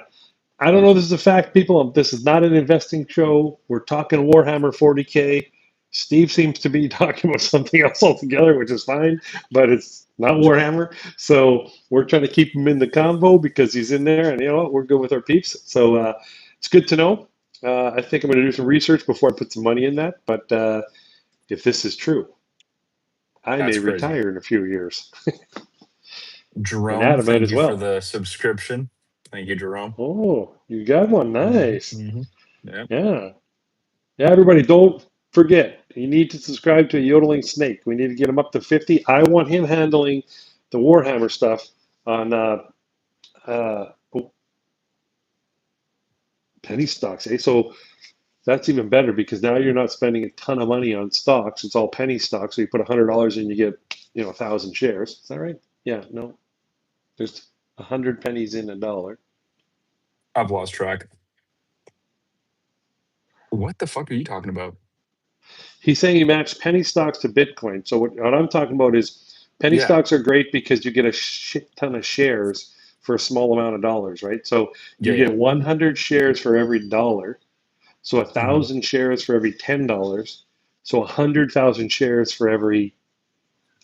I don't know if this is a fact, people. This is not an investing show. We're talking Warhammer 40K. Steve seems to be talking about something else altogether, which is fine, but it's not Warhammer. So we're trying to keep him in the convo because he's in there, and you know what? We're good with our peeps. So it's good to know. I think I'm going to do some research before I put some money in that. But if this is true, I may retire in a few years. Jerome, Adam, thank you for the subscription. Thank you, Jerome. Oh, you got one. Nice. Yeah. Yeah. Yeah, everybody, don't forget, you need to subscribe to AYodelingSnake. We need to get him up to 50. I want him handling the Warhammer stuff on penny stocks. So that's even better because now you're not spending a ton of money on stocks. It's all penny stocks. So you put $100 in, you get 1,000 shares. Is that right? Yeah. No. There's 100 pennies in $1. I've lost track. What the fuck are you talking about? He's saying he matched penny stocks to Bitcoin. So what I'm talking about is penny stocks are great because you get a shit ton of shares for a small amount of dollars, right? So you get 100 shares for every dollar. So 1,000 shares for every $10. So 100,000 shares for every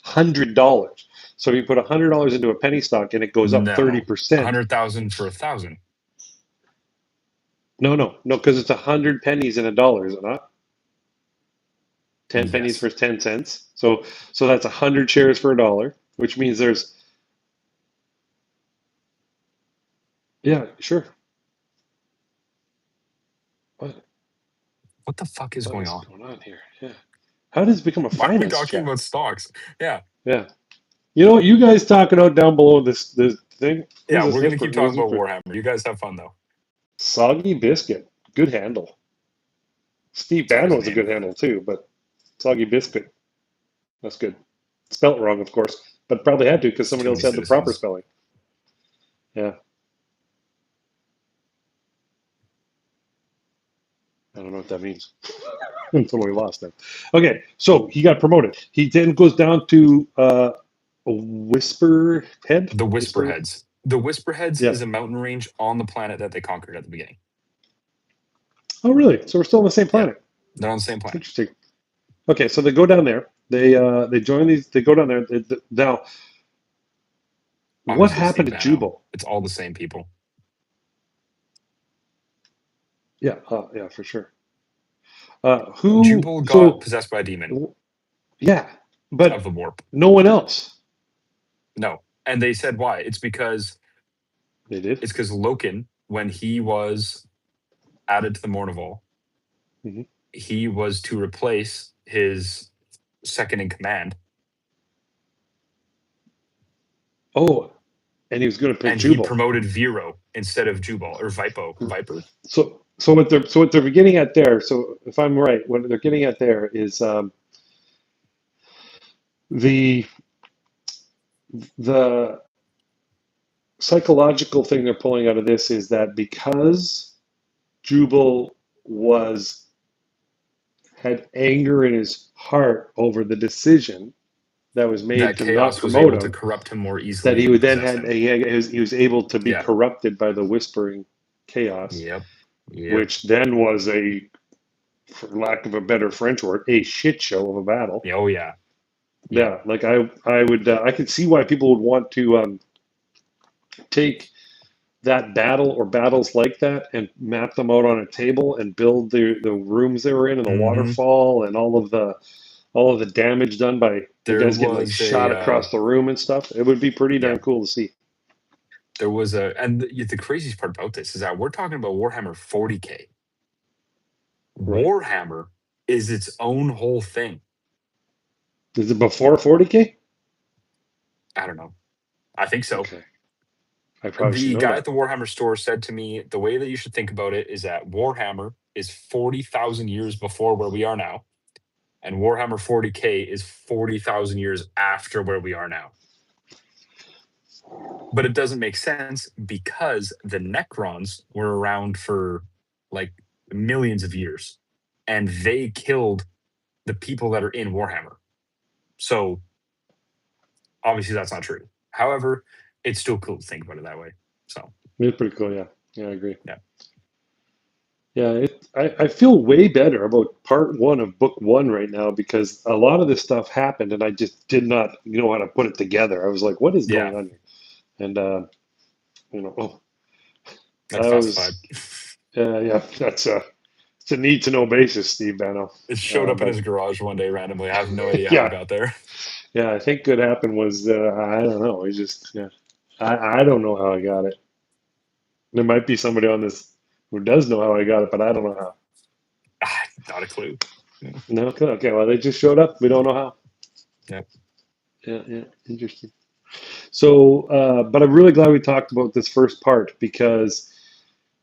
$100. So if you put $100 into a penny stock and it goes up 30%. 100,000 for 1,000. No, because it's 100 pennies in $1, is it not? 10 pennies for 10 cents. So that's 100 shares for $1, which means there's. Yeah, sure. What the fuck is going on? What's going on here? Yeah. How does it become a finance? Why are we talking about stocks? Yeah. Yeah. You know what? You guys talking out down below this thing. Yeah, we're gonna keep talking about Warhammer. You guys have fun though. Soggy Biscuit, good handle. Steve Banno was a good handle too, but Soggy Biscuit, that's good. Spelt wrong, of course, but probably had to because somebody else had the proper spelling. Yeah. I don't know what that means. Until we lost them. Okay, so he got promoted. He then goes down to a Whisperhead. The Whisperheads. The Whisperheads is a mountain range on the planet that they conquered at the beginning. Oh, really? So we're still on the same planet. Yeah. They're on the same planet. Interesting. Okay, so they go down there. They join these. They go down there. Now, What happened to Jubal? It's all the same people. Yeah, yeah, for sure. Jubal got possessed by a demon. Yeah, but of the warp. No one else. No, and they said why? It's because they did. It's because Loken, when he was added to the Mournival, he was to replace his second in command. Oh, and he was going to pick and Jubal. He promoted Vero instead of Jubal or Viper. So what they're getting at there. So if I'm right, what they're getting at there is the psychological thing they're pulling out of this is that because Jubal had anger in his heart over the decision that was made that to Chaos not promote was able him, to corrupt him more easily. That he would then he was able to be corrupted by the whispering Chaos. Yep. Which then was for lack of a better French word, a shit show of a battle. Oh yeah. Yeah, like I could see why people would want to take that battle or battles like that and map them out on a table and build the rooms they were in and the waterfall and all of the damage done by the guys getting shot across the room and stuff. It would be pretty darn cool to see. There was and the craziest part about this is that we're talking about Warhammer 40K. Right. Warhammer is its own whole thing. Is it before 40K? I don't know. I think so. Okay. I probably the guy at the Warhammer store said to me, the way that you should think about it is that Warhammer is 40,000 years before where we are now, and Warhammer 40K is 40,000 years after where we are now. But it doesn't make sense because the Necrons were around for like millions of years, and they killed the people that are in Warhammer. So obviously that's not true. However, it's still cool to think about it that way. So it's pretty cool. Yeah, I agree. Yeah. I feel way better about part 1 of book 1 right now because a lot of this stuff happened and I just did not know how to put it together. I was like, what is going on here? And that's classified. That's it's a need to know basis, Steve Banno. It showed up in his garage one day randomly. I have no idea how it got there. Yeah, I think what happened was I don't know. He just I don't know how I got it. There might be somebody on this who does know how I got it, but I don't know how. Not a clue. No, okay. Well, they just showed up. We don't know how. Yeah. Interesting. So, but I'm really glad we talked about this first part because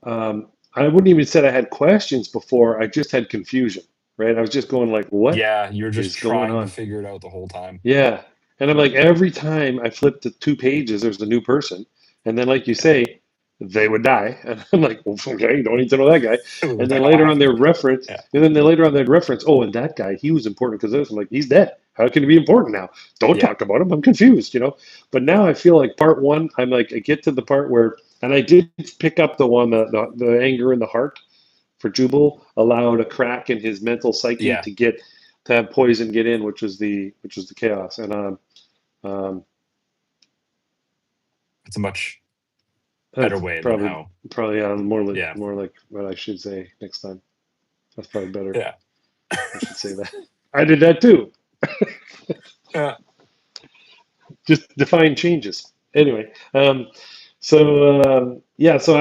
I wouldn't even said I had questions before. I just had confusion, right? I was just going like, what? Yeah, you're just trying to figure it out the whole time. Yeah. And I'm like, every time I flip to 2 pages, there's a new person. And then, like you say, they would die. And I'm like, well, okay, you don't need to know that guy. And then later on, they'd reference, oh, and that guy, he was important because this. I'm like, he's dead. How can he be important now? Don't talk about him. I'm confused, But now I feel like part 1, I'm like, I get to the part where, and I did pick up the one, the anger in the heart for Jubal allowed a crack in his mental psyche to have poison get in, which was the Chaos. And it's a much better way probably, than how. Probably more like what I should say next time. That's probably better. Yeah. I should say that. I did that too. Yeah. Just define changes. Anyway, so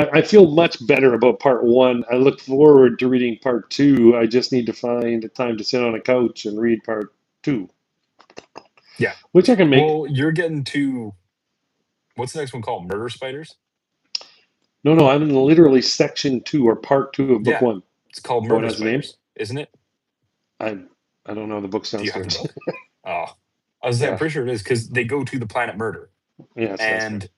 I feel much better about part 1. I look forward to reading part 2. I just need to find time to sit on a couch and read part 2. Yeah. Which I can make. Well, you're getting to, what's the next one called? Murder Spiders? No, I'm in literally section 2 or part 2 of book 1. It's called Murder Spiders, isn't it? I don't know the book downstairs. Oh, I was saying, I'm pretty sure it is because they go to the planet Murder. Yeah, and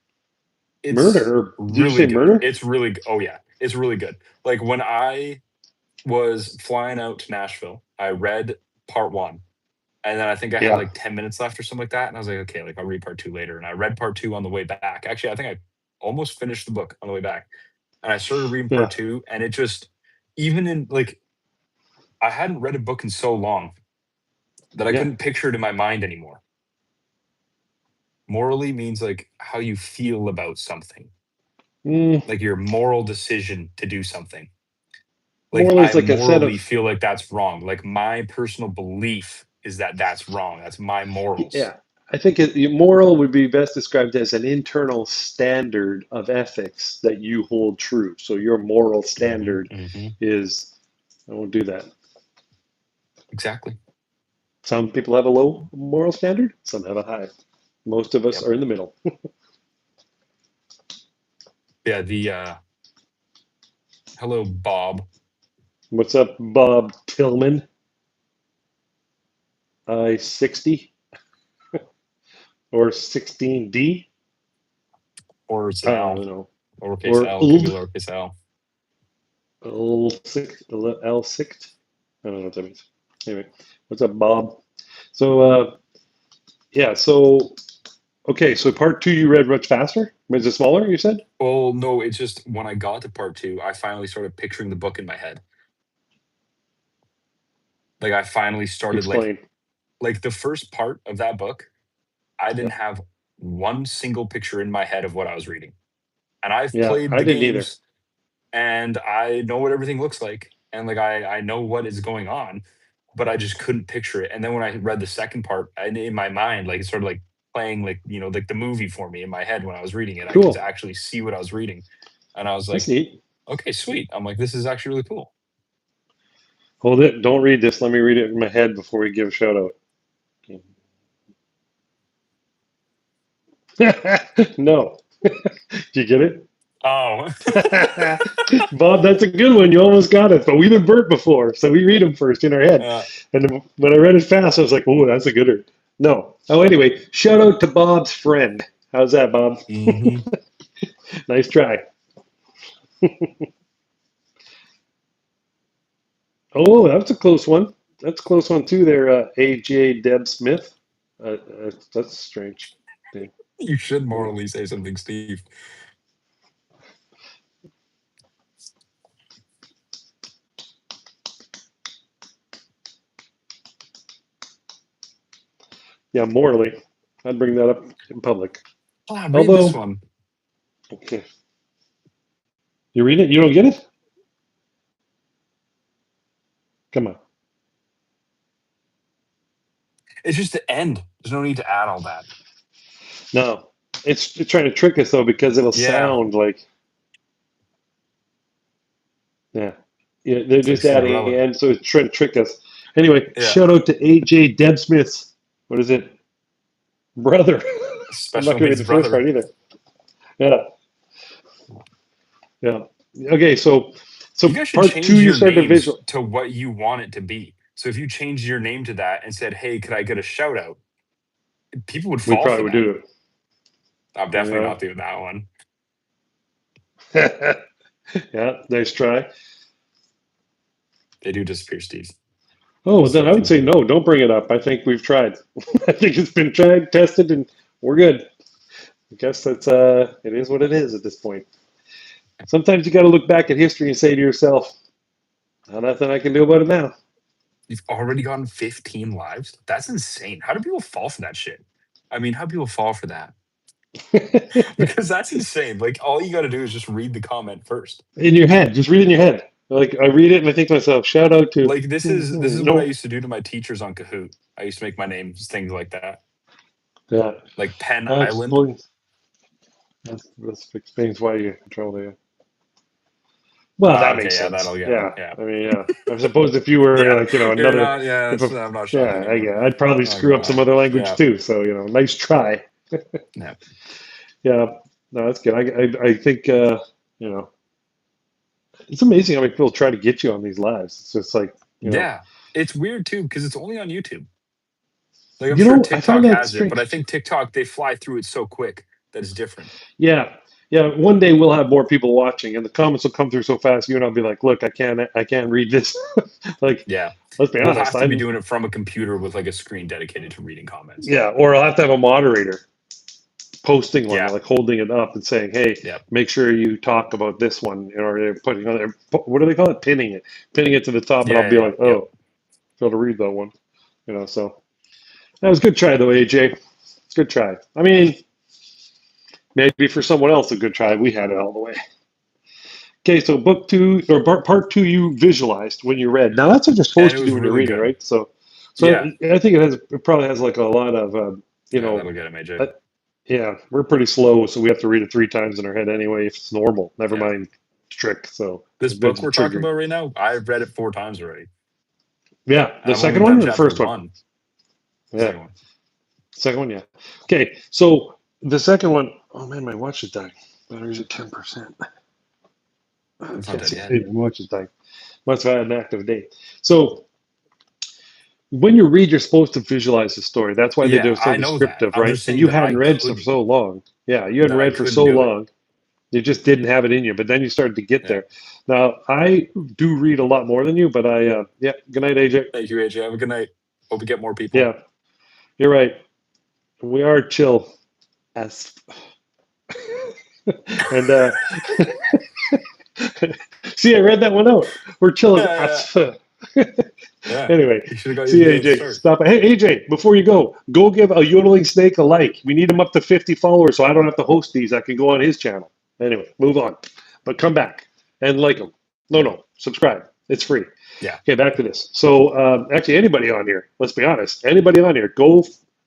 it's Murder. Did you say good. Murder? It's really good. Oh yeah, it's really good. Like when I was flying out to Nashville, I read part 1, and then I think I had like 10 minutes left or something like that, and I was like, okay, like I'll read part 2 later. And I read part 2 on the way back. Actually, I think I almost finished the book on the way back, and I started reading part 2, and it just, even in like, I hadn't read a book in so long that I couldn't picture it in my mind anymore. Morally means like how you feel about something, Mm, like your moral decision to do something. Like morally I is like a set morally of, feel like that's wrong. Like my personal belief is that that's wrong. That's my morals. yeah. I think moral would be best described as an internal standard of ethics that you hold true. So your moral Hmm. standard Hmm. is, I won't do that. Exactly. Some people have a low moral standard, some have a high. Most of us Yep. are in the middle. Yeah. The hello, Bob. What's up, Bob Tillman? I-60 or 16D? Or it's I an L. don't know. Lowercase Or L could be ULD, lowercase L. L6. I don't know what that means. Anyway, what's up, Bob? So, yeah, so, okay, so part two you read much faster? Was it smaller, you said? Well, no, it's just when I got to part two, I finally started picturing the book in my head. Like I finally started Explain. like the first part of that book, I didn't Yeah, have one single picture in my head of what I was reading. And I've yeah, played I the didn't either. games and I know what everything looks like. And like I know what is going on, but I just couldn't picture it. And then when I read the second part, and in my mind, like it's sort of like playing like, like the movie for me in my head when I was reading it. I could Cool. actually see what I was reading. And I was That's like, neat. okay, sweet. I'm like, this is actually really cool. Hold it. Don't read this. Let me read it in my head before we give a shout out. No. Did you get it? Oh. Bob, that's a good one. You almost got it, but we've been burnt before, so we read them first in our head. uh, And then when I read it fast, I was like, "Oh, that's a gooder." No. Oh, anyway, shout out to Bob's friend. How's that, Bob? mhm. Nice try. Oh, that's a close one. That's a close one too. There, AJ Deb Smith. That's strange. Yeah. You should morally say something, Steve. Yeah, morally, I'd bring that up in public. Ah, read this Although, one. okay, you read it, you don't get it. Come on. It's just the end. There's no need to add all that. No, it's trying to trick us though because it'll Yeah, sound like yeah, yeah. They're it's like just adding Cinderella. in, so it's trying to trick us. Anyway, Yeah, shout out to AJ Deb Smith's. What is it, brother? I'm not special going to read needs the first brother. part either. Yeah, yeah. Okay, so You guys should part two, change you your start to names visual. to what you want it to be. So if you changed your name to that and said, "Hey, could I get a shout out?" People would We fall probably for would that. do it. I'm definitely Yeah. not doing that one. Yeah, nice try. They do disappear, Steve. Oh, Just then I would joking. say no, don't bring it up. I think we've tried. I think it's been tried, tested, and we're good. I guess that's it is what it is at this point. Sometimes you got to look back at history and say to yourself, nothing I can do about it now. You've already gotten 15 lives. That's insane. How do people fall for that shit? I mean, how do people fall for that? Because that's insane. Like all you got to do is just read the comment first. In your head, just read it in your head. Like I read it and I think to myself, shout out to Like this is what I no, used to do to my teachers on Kahoot. I used to make my names things like that, yeah, like Penn that Island. explains that explains why you control the. Well, that makes Okay, yeah, that'll sense. get Yeah, yeah, I mean, yeah. I suppose if you were yeah. like You're another, not. Yeah, if a, I'm not shocked yeah, anymore. I'd probably Not screw gonna up some lie. other language Yeah, too. So nice try. yeah, Yeah, no, that's good. I think you know it's amazing how many people try to get you on these lives. It's just like yeah. It's weird too because it's only on YouTube. Like I'm you sure know, I find TikTok that has it, but I strange. think TikTok they fly through it so quick that it's different. Yeah, yeah. One day we'll have more people watching, and the comments will come through so fast. You and I'll be like, "Look, I can't read this." Like, Yeah, let's be we'll honest. have to be I'm doing it from a computer with like a screen dedicated to reading comments. yeah, or I'll have to have a moderator posting one, Yeah, like holding it up and saying, "Hey, yeah, make sure you talk about this one," or they're putting on there. What do they call it? Pinning it to the top, and I'll yeah, be yeah, like, yeah. "Oh, failed to read that one." So that was a good try though, AJ. It's a good try. I mean, maybe for someone else, a good try. We had it all the way. Okay, so book 2 or part 2, you visualized when you read. Now that's what you're supposed to do when you're reading, right? So Yeah. I think it probably has like a lot of that'll get him, AJ. yeah, we're pretty slow, so we have to read it 3 times in our head anyway. If it's normal, never mind trick. So this book we're talking about right now, I've read it 4 times already. Yeah, the second one or the first one? Yeah, second one. Yeah. Okay, so the second one. Oh man, my watch is dying. Battery's at 10%. It's not dead yet. My watch is dying. Must have had an active day. So when you read, you're supposed to visualize the story. That's why they do so descriptive, right? And you hadn't read for so long. Yeah, you hadn't read for so long. You just didn't have it in you. But then you started to get there. Now, I do read a lot more than you, but good night, AJ. Thank you, AJ. Have a good night. Hope we get more people. Yeah, you're right. We are chill as. And see, I read that one out. We're chill as. Anyway, see AJ. Stop it. Hey AJ, before you go give AYodelingSnake a like. We need him up to 50 followers, so I don't have to host these. I can go on his channel. Anyway, move on. But come back and like him. No, subscribe. It's free. Yeah. Okay, back to this. So actually, anybody on here, let's be honest, anybody on here, go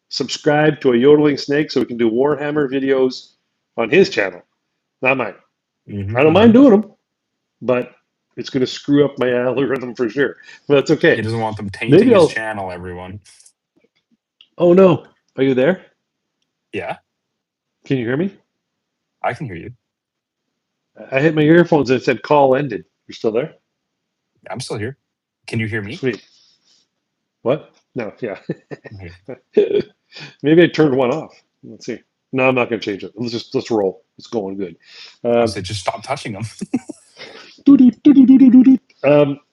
subscribe to AYodelingSnake so we can do Warhammer videos on his channel, not mine. I don't mind doing them, but it's going to screw up my algorithm for sure. But that's okay. He doesn't want them tainting his channel, everyone. Oh, no. Are you there? Yeah. Can you hear me? I can hear you. I hit my earphones and it said call ended. You're still there? I'm still here. Can you hear me? Sweet. What? No, yeah. Maybe I turned one off. Let's see. No, I'm not going to change it. Let's roll. It's going good. Say just stop touching them.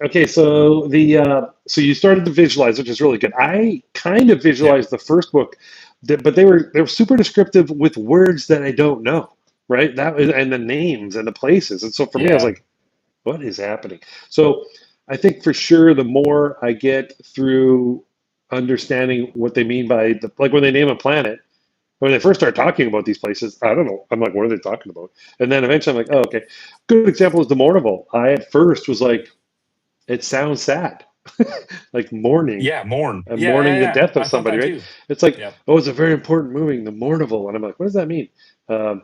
Okay, so so you started to visualize, which is really good. I kind of visualized the first book, but they were super descriptive with words that I don't know, right? And the names and the places, and so for me, I was like, "What is happening?" So I think for sure, the more I get through understanding what they mean by like when they name a planet. When they first start talking about these places, I don't know. I'm like, what are they talking about? And then eventually I'm like, oh, okay. Good example is the Mournival. I at first was like, it sounds sad. Like mourning. Yeah, mourn. And mourning the death of somebody, right? Too. It's like, oh, it's a very important moving, the Mournival. And I'm like, what does that mean? Was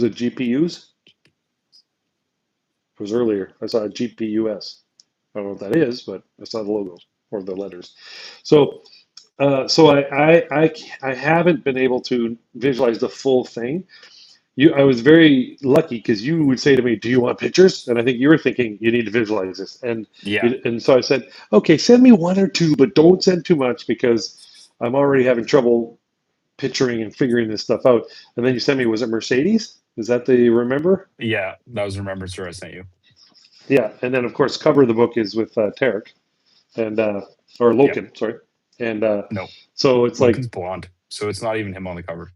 it GPUs? It was earlier. I saw a GPUS. I don't know what that is, but I saw the logos or the letters. So I haven't been able to visualize the full thing. I was very lucky because you would say to me, "Do you want pictures?" And I think you were thinking you need to visualize this. And so I said, "Okay, send me 1 or 2, but don't send too much because I'm already having trouble picturing and figuring this stuff out." And then you sent me, was it Mercedes? Is that the Remember? Yeah, that was Remembrance where I sent you. Yeah, and then of course cover of the book is with Tarek and or Loken, sorry. And no, so it's Loken's blonde, so it's not even him on the cover.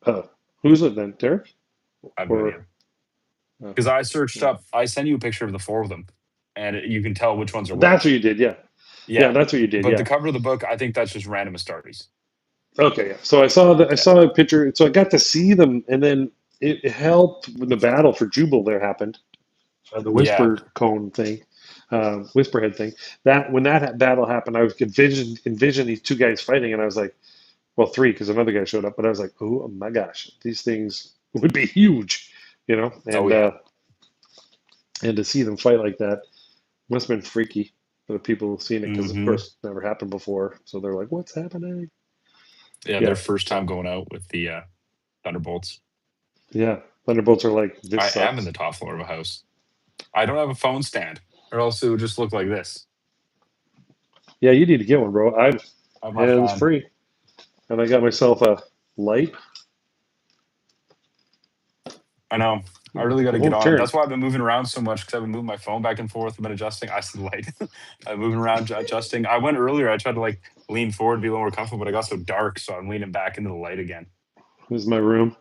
Oh, who's it then, Tarek? Because I searched up, I sent you a picture of the 4 of them, and you can tell which ones are. That's what you did, yeah. Yeah, that's what you did. But the cover of the book, I think that's just random Astartes. Okay, yeah. So I saw a picture, so I got to see them, and then it helped when the battle for Jubal there happened, the Whisper Cone thing. Whisperhead thing. That when that battle happened, I was envision these 2 guys fighting, and I was like, well, 3 because another guy showed up, but I was like, oh my gosh, these things would be huge, and and to see them fight like that must have been freaky for the people who've seen it because of course it never happened before, so they're like, what's happening? Yeah, their first time going out with the Thunderbolts. Yeah, Thunderbolts are like this. I am in the top floor of a house. I don't have a phone stand, or else it would just look like this. Yeah, you need to get one, bro. I'm hands free, and I got myself a light. I know. I really got to get on. That's why I've been moving around so much because I've been moving my phone back and forth. I've been adjusting. I see the light. I'm moving around, adjusting. I went earlier. I tried to lean forward, be a little more comfortable, but I got so dark, so I'm leaning back into the light again. This is my room.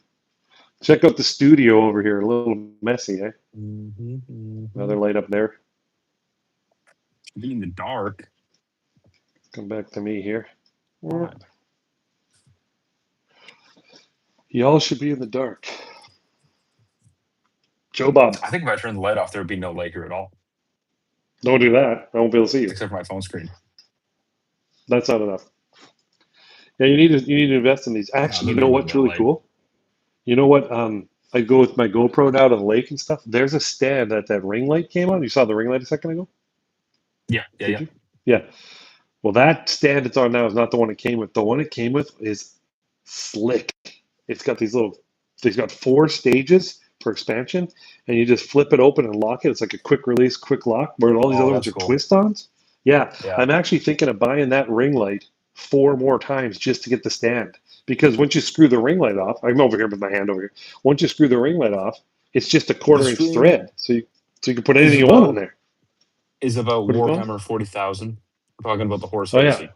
Check out the studio over here. A little messy, eh? Another light up there. Be in the dark. Come back to me here. Fine. Y'all should be in the dark. Joe Bob. I think if I turned the light off, there would be no light here at all. Don't do that. I won't be able to see you. Except for my phone screen. That's not enough. Yeah, you need to invest in these. Actually, you know what's really cool? You know what? I go with my GoPro now to the lake and stuff. There's a stand that ring light came on. You saw the ring light a second ago? Yeah. Yeah. Well, that stand it's on now is not the one it came with. The one it came with is slick. It's got these little. It's got 4 stages for expansion, and you just flip it open and lock it. It's like a quick release, quick lock. Where all these other ones are twist-ons. Yeah, I'm actually thinking of buying that ring light 4 more times just to get the stand. Because once you screw the ring light off, I'm over here with my hand over here. Once you screw the ring light off, it's just a 1/4-inch thread, so you can put anything you want in there. Is about Warhammer 40,000. We're talking about the Horus Heresy.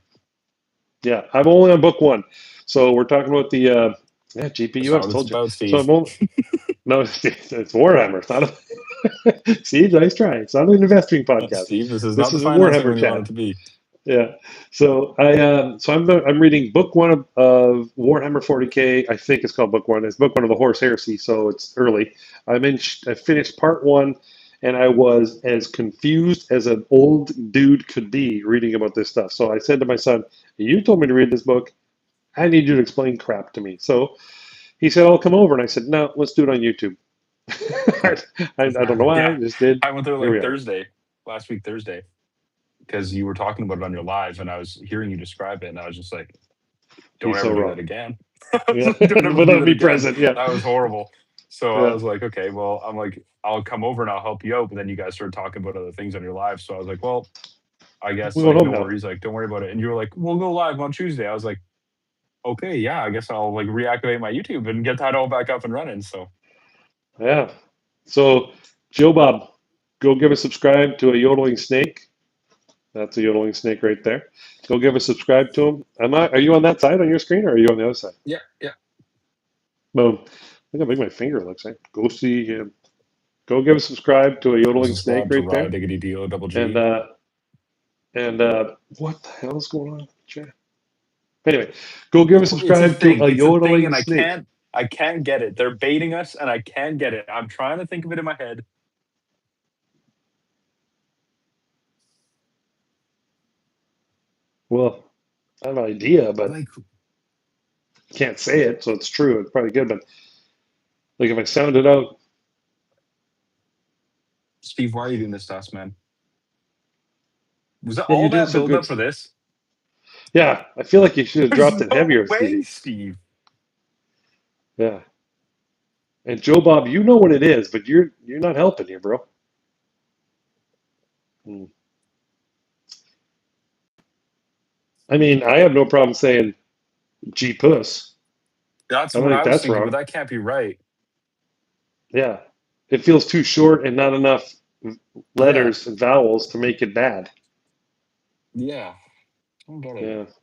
Yeah, I'm only on book 1, so we're talking about the GPU. I told you. About, Steve. So I'm only, no, it's Warhammer. It's not a, Steve, nice try. It's not an investing podcast. Steve, this is not the Warhammer you want it to be. Yeah. So I'm reading book 1 of Warhammer 40K. I think it's called book 1. It's book 1 of the Horus Heresy, so it's early. I finished part 1, and I was as confused as an old dude could be reading about this stuff. So I said to my son, "You told me to read this book. I need you to explain crap to me." So he said, "I'll come over," and I said, "No, let's do it on YouTube." I don't know why. I just did. I went there last week Thursday. Because you were talking about it on your live, and I was hearing you describe it, and I was just like, "Don't ever do that again." Without me present, yeah, that was horrible. So I was like, "Okay, well, I'm like, I'll come over and I'll help you out." But then you guys started talking about other things on your live, so I was like, "Well, I guess no worries. Like, don't worry about it." And you were like, "We'll go live on Tuesday." I was like, "Okay, yeah, I guess I'll like reactivate my YouTube and get that all back up and running." So yeah, so Joe Bob, go give a subscribe to AYodelingSnake. That's a yodeling snake right there. Go give a subscribe to him. Are you on that side on your screen, or are you on the other side? Yeah. Well, look how big my finger looks like. Go see him. Go give a subscribe to AYodelingSnake right there. Diggity deal, double G. And what the hell is going on? Anyway, go give a subscribe to AYodelingSnake. I can't get it. They're baiting us, and I can't get it. I'm trying to think of it in my head. Well, I have an idea, but can't say it, so it's true. It's probably good, but like if I sound it out. Steve, why are you doing this to us, man? Was that all that build up for this? Yeah, I feel like you should have dropped it heavier, Steve. Yeah. And Joe Bob, you know what it is, but you're not helping here, bro. I mean, I have no problem saying G puss. That's what I was thinking, but that can't be right. Yeah. It feels too short and not enough letters and vowels to make it bad. Yeah. I don't get it.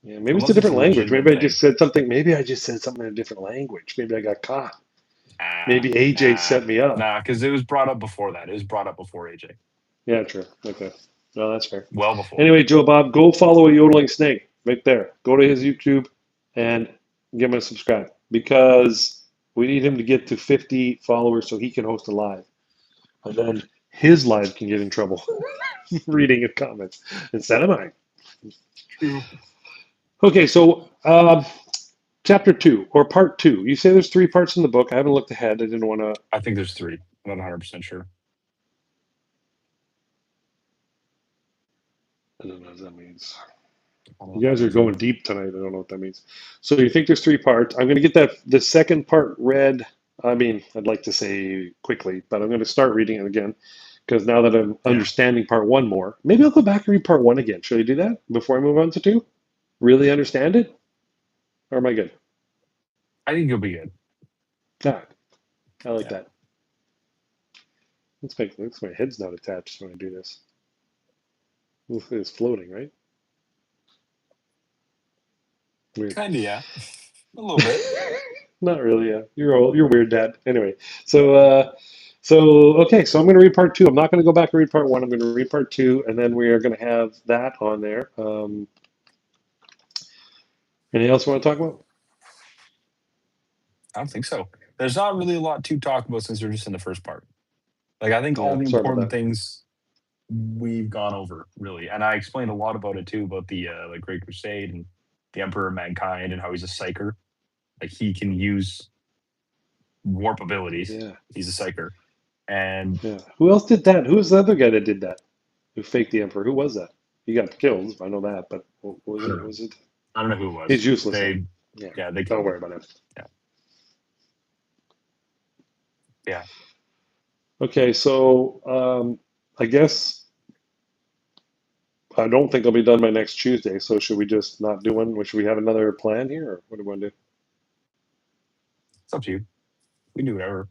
Yeah, maybe it's a different language. Maybe I just said something. Maybe I just said something in a different language. Maybe I got caught. Maybe AJ set me up. Nah, because it was brought up before that. It was brought up before AJ. Yeah, true. Okay. No, that's fair. Well before. Anyway, Joe Bob, go follow AYodelingSnake right there. Go to his YouTube and give him a subscribe because we need him to get to 50 followers so he can host a live. And then his live can get in trouble reading his comments instead of mine. True. Okay, so chapter 2 or part 2. You say there's 3 parts in the book. I haven't looked ahead. I didn't want to. I think there's 3. I'm not 100% sure. I don't know what that means. You guys are going deep tonight. I don't know what that means. So you think there's 3 parts. I'm going to get the second part read. I mean, I'd like to say quickly, but I'm going to start reading it again because now that I'm understanding part 1 more, maybe I'll go back and read part 1 again. Should I do that before I move on to 2? Really understand it? Or am I good? I think you'll be good. I like that. Looks my head's not attached when I do this. It's floating, right? Weird. Kinda, yeah. A little bit. Not really, yeah. You're weird, Dad. Anyway, so So, okay, so I'm going to read part 2. I'm not going to go back and read part 1. I'm going to read part 2, and then we are going to have that on there. Anything else you want to talk about? I don't think so. There's not really a lot to talk about since we're just in the first part. Like, I think all Yeah, the sorry about important that. things we've gone over, really. And I explained a lot about it too, about the like Great Crusade and the Emperor of Mankind and how he's a psyker. Like, he can use warp abilities. Yeah, He's a psyker. And yeah. Who else did that? Who was the other guy that did that? Who faked the Emperor? Who was that? He got killed. I know that, but what was I don't it? know. Was it? I don't know who it was. He's useless now. They, Yeah, yeah, they don't killed worry him. about it. Yeah. Yeah. Okay, so I guess I don't think I'll be done by next Tuesday. So should we just not do one? Should we have another plan here, or what do we want to do? It's up to you. We can do whatever.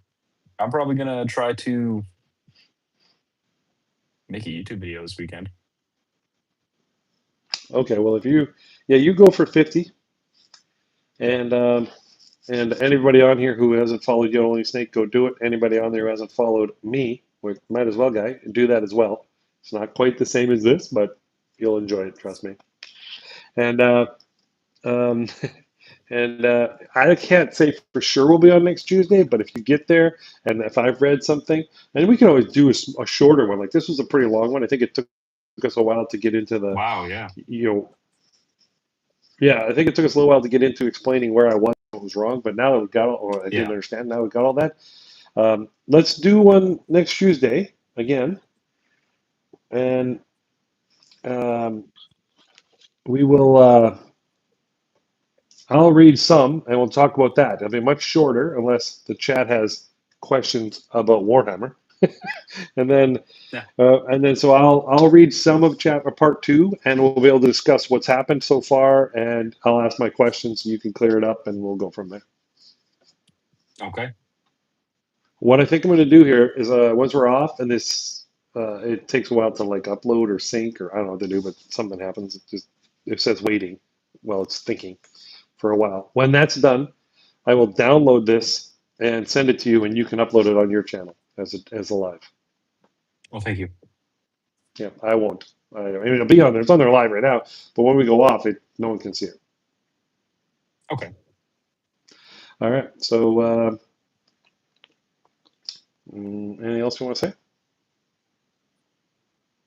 I'm probably going to try to make a YouTube video this weekend. Okay, well if you, yeah, you go for 50, Yeah. and anybody on here who hasn't followed AYodelingSnake, go do it. Anybody on there who hasn't followed me, we might as well, guy, do that as well. It's not quite the same as this, but you'll enjoy it, trust me. And um, I can't say for sure we'll be on next Tuesday, but if you get there and if I've read something, and we can always do a shorter one. Like this was a pretty long one. I think it took us a while to get into the, Wow. Yeah. you know, yeah, I think it took us a little while to get into explaining where I was, what was wrong. But now that we've got all, or I didn't Yeah. understand, now we've got all that. Let's do one next Tuesday again, and um, we will. I'll read some, and we'll talk about that. It'll be much shorter, unless the chat has questions about Warhammer, and then Yeah. so I'll read some of chapter part 2, and we'll be able to discuss what's happened so far, and I'll ask my questions, and you can clear it up, and we'll go from there. Okay. What I think I'm going to do here is once we're off, and this it takes a while to like upload or sync, or I don't know what to do, but something happens. It says waiting while it's thinking for a while. When that's done, I will download this and send it to you, and you can upload it on your channel as a live. Well, thank you. Yeah, I won't. I mean, it'll be on there. It's on there live right now. But when we go off, no one can see it. Okay. All right. So, anything else you want to say?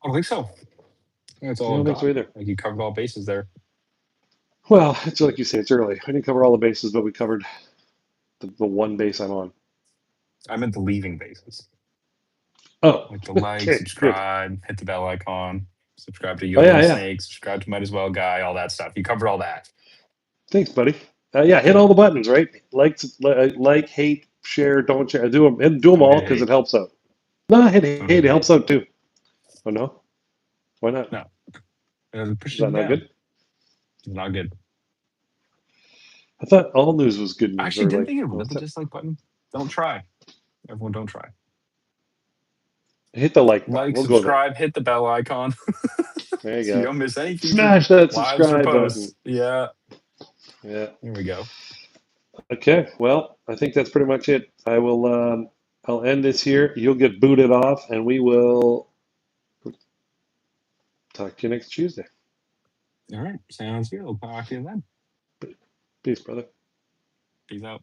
I don't think so. I think that's I all don't I've think got. so either. Like, you covered all bases there. Well, it's like you say, it's early. I didn't cover all the bases, but we covered the one base I'm on. I meant the leaving bases. Oh, Like the like, okay, good. subscribe, hit the bell icon, subscribe to Oh yeah, Yodeling yeah. Snake, subscribe to Might As Well Guy, all that stuff. You covered all that. Thanks, buddy. Yeah, hit all the buttons, right? Like, hate, share, don't share. Do them and do them Don't all hit because hate. it helps out. No, hit Don't hate. hit It hate. helps out too. Oh no, why not? No. Is Push that it not down. good? It's not good. I thought all news was good news. Actually, Or didn't like, they get rid of what's the that? dislike button? Don't try. Everyone, don't try. Hit the like button. Like, We'll go there. subscribe, hit the bell icon. There you So you go. don't miss any future Smash that lives or subscribe button. posts. Yeah. Yeah. Here we go. Okay. Well, I think that's pretty much it. I will. I'll end this here. You'll get booted off, and we will talk to you next Tuesday. All right. Sounds good. I'll talk to you then. Peace, brother. Peace out.